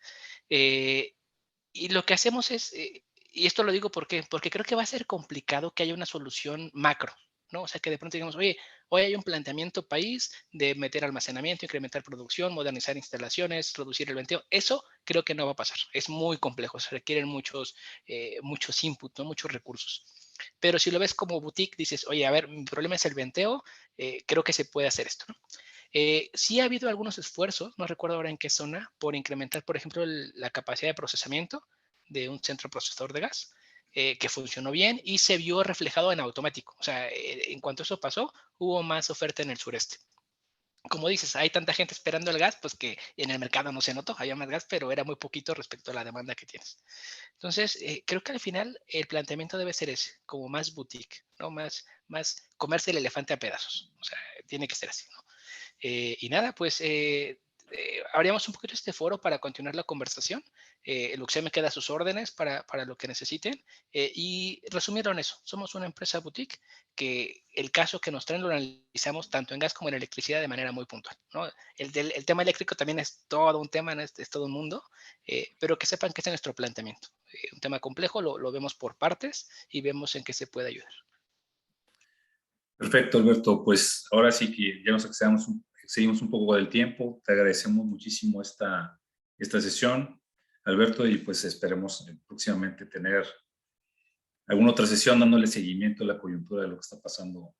Y lo que hacemos es, y esto lo digo porque creo que va a ser complicado que haya una solución macro, ¿no? O sea, que de pronto digamos, oye, hoy hay un planteamiento país de meter almacenamiento, incrementar producción, modernizar instalaciones, reducir el venteo. Eso creo que no va a pasar. Es muy complejo, se requieren muchos inputs, ¿no? Muchos recursos. Pero si lo ves como boutique, dices, oye, a ver, mi problema es el venteo, creo que se puede hacer esto, ¿no? Sí ha habido algunos esfuerzos, no recuerdo ahora en qué zona, por incrementar, por ejemplo, la capacidad de procesamiento de un centro procesador de gas, que funcionó bien y se vio reflejado en automático. O sea, en cuanto eso pasó, hubo más oferta en el sureste. Como dices, hay tanta gente esperando el gas, pues que en el mercado no se notó, había más gas, pero era muy poquito respecto a la demanda que tienes. Entonces, creo que al final el planteamiento debe ser ese, como más boutique, ¿no? Más comerse el elefante a pedazos. O sea, tiene que ser así, ¿no? Y nada, pues abríamos un poquito este foro para continuar la conversación. Luxem me queda a sus órdenes para lo que necesiten. Y resumieron eso, somos una empresa boutique que el caso que nos traen lo analizamos tanto en gas como en electricidad de manera muy puntual, ¿no? El tema eléctrico también es todo un tema, ¿no? Es todo un mundo, pero que sepan que este es nuestro planteamiento. Un tema complejo, lo vemos por partes y vemos en qué se puede ayudar. Perfecto, Alberto. Pues ahora sí que ya nos seguimos un poco del tiempo. Te agradecemos muchísimo esta sesión. Alberto, y pues esperemos próximamente tener alguna otra sesión dándole seguimiento a la coyuntura de lo que está pasando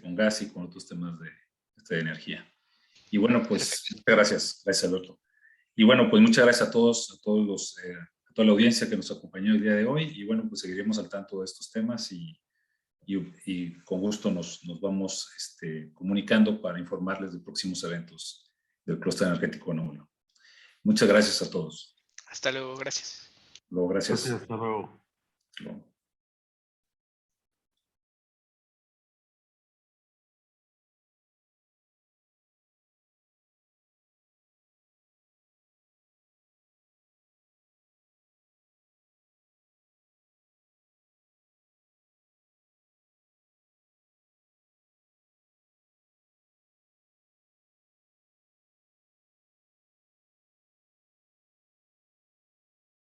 con gas y con otros temas de energía. Y bueno, pues muchas gracias. Gracias, Alberto. Y bueno, pues muchas gracias a todos, a toda la audiencia que nos acompañó el día de hoy. Y bueno, pues seguiremos al tanto de estos temas y con gusto nos vamos comunicando para informarles de próximos eventos del Clúster Energético Nuevo. Muchas gracias a todos. Hasta luego, gracias. Luego, gracias. Hasta luego. Luego.